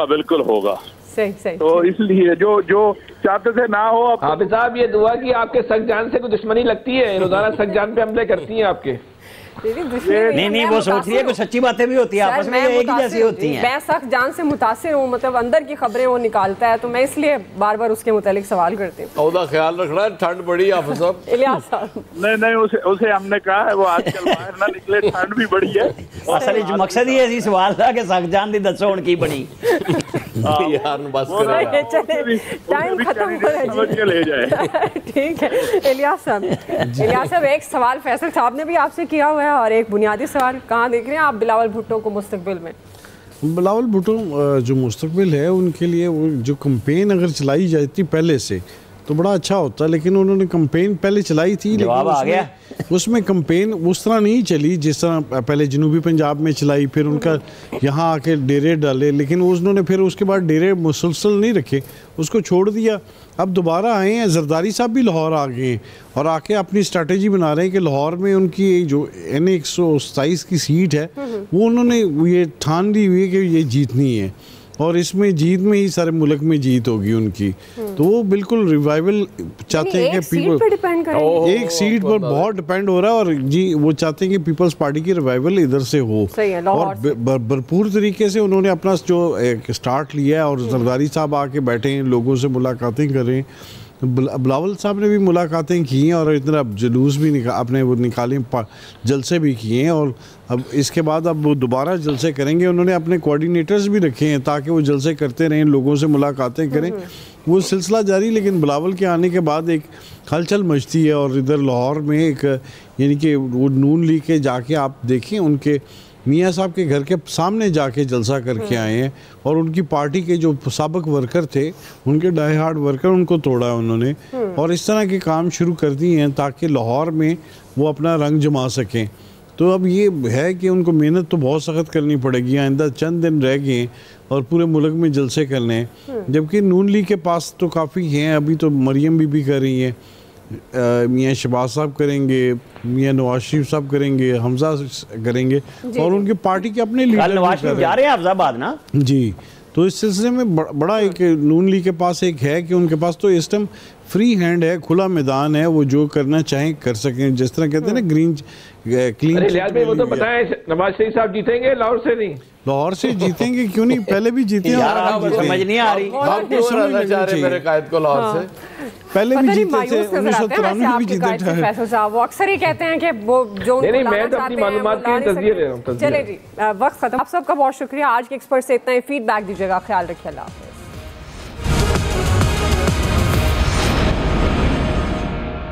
E: बिल्कुल होगा।
B: सही।
E: तो इसलिए जो चाहते थे ना हो।
F: हाफिज साहब, ये दुआ की आपके सख्त जान से कोई दुश्मनी लगती है? रोजाना सख्त जान पे हमले करती हैं आपके?
D: नहीं, वो सोच रही है कुछ सच्ची बातें भी होती है, आपस में एक ही जैसी होती हैं।
B: मैं सख्त जान से मुतासिर हूँ, मतलब अंदर की खबरें वो निकालता है, तो मैं इसलिए बार बार उसके मुतालिक सवाल करती हूँ।
C: ओदा ख्याल रखना है, ठंड बड़ी हाफिज साहब।
B: इलियास साहब,
E: नहीं, उसे हमने कहा है वो आजकल बाहर ना निकले, ठंड भी बड़ी है।
D: असल मकसद ही है सवाल था कि सख्त जान दी दसो हुण की बनी।
C: यार बस
B: चले टाइम खत्म हो रहा है। ठीक है इलियास साहब, एक सवाल फैसल साहब ने भी आपसे किया हुआ है और एक बुनियादी सवाल, कहाँ देख रहे हैं आप बिलावल भुट्टो को मुस्तकबिल में?
G: बिलावल भुट्टो जो मुस्तकबिल है उनके लिए वो जो कैंपेन अगर चलाई जाती पहले से तो बड़ा अच्छा होता, लेकिन उन्होंने कैंपेन पहले चलाई थी लेकिन उसमें कैंपेन उस तरह नहीं चली जिस तरह पहले जनूबी पंजाब में चलाई, फिर उनका यहाँ आके डेरे डाले, लेकिन उन्होंने फिर उसके बाद डेरे मुसलसल नहीं रखे, उसको छोड़ दिया। अब दोबारा आए हैं, जरदारी साहब भी लाहौर आ गए हैं और आके अपनी स्ट्रैटेजी बना रहे हैं कि लाहौर में उनकी जो N127 की सीट है वो उन्होंने ये ठान ली हुई है कि ये जीतनी है और इसमें जीत में ही सारे मुल्क में जीत होगी उनकी, तो वो बिल्कुल रिवाइवल चाहते हैं कि पीपल एक सीट पर बहुत डिपेंड हो रहा है और जी वो चाहते हैं कि पीपल्स पार्टी की रिवाइवल इधर से हो और भरपूर तरीके से उन्होंने अपना जो एक स्टार्ट लिया है और जरदारी साहब आके बैठे हैं, लोगों से मुलाकातें करें, बिलावल साहब ने भी मुलाकातें की हैं और इतना जुलूस भी अपने वो निकाले, जलसे भी किए हैं और अब इसके बाद अब वो दोबारा जलसे करेंगे। उन्होंने अपने कोऑर्डिनेटर्स भी रखे हैं ताकि वो जलसे करते रहें, लोगों से मुलाकातें करें, वो सिलसिला जारी। लेकिन बिलावल के आने के बाद एक हलचल मचती है और इधर लाहौर में एक यानी कि वो नून लीग के जाके आप देखें उनके मियाँ साहब के घर के सामने जाके जलसा करके आए हैं और उनकी पार्टी के जो साबिक वर्कर थे उनके डाई हार्ड वर्कर उनको तोड़ा है उन्होंने और इस तरह के काम शुरू कर दिए हैं ताकि लाहौर में वो अपना रंग जमा सकें। तो अब ये है कि उनको मेहनत तो बहुत सख्त करनी पड़ेगी, आइंदा चंद दिन रह गए और पूरे मुल्क में जलसे करने हैं, जबकि नून लीग के पास तो काफ़ी हैं। अभी तो मरियम बीबी कर रही हैं, मियाँ शहबाज साहब करेंगे, मियाँ नवाज शरीफ साहब करेंगे, हमजा करेंगे और उनकी पार्टी के अपने लीडर
D: नवाज शरीफ जा रहे हैं अफजाबाद ना जी।
G: तो इस सिलसिले में बड़ा एक नून लीग के पास एक है कि उनके पास तो इस टाइम फ्री हैंड है, खुला मैदान है, वो जो करना चाहें कर सकें, जिस तरह कहते हैं ना ग्रीन क्लीन।
F: वो तो बताएं नवाज शरीफ साहब जीतेंगे लाहौर से? नहीं
G: लाहौर से जीतेंगे, क्यों नहीं, पहले भी जीते हैं।
D: समझ नहीं आ रही
C: मेरे कायद को लाहौर से
G: पहले भी जीते थे, 1993 में भी जीते थे।
B: फैसल साहब वो अक्सर ही कहते हैं कि वो जो
F: मैं तो अपनी मालूमात की तस्दीर दे रहा हूं।
B: चले जी वक्त खत्म। आप सबका बहुत शुक्रिया। आज के एक्सपर्ट से इतना ही, फीडबैक दीजिएगा। ख्याल रखिए। अल्लाह।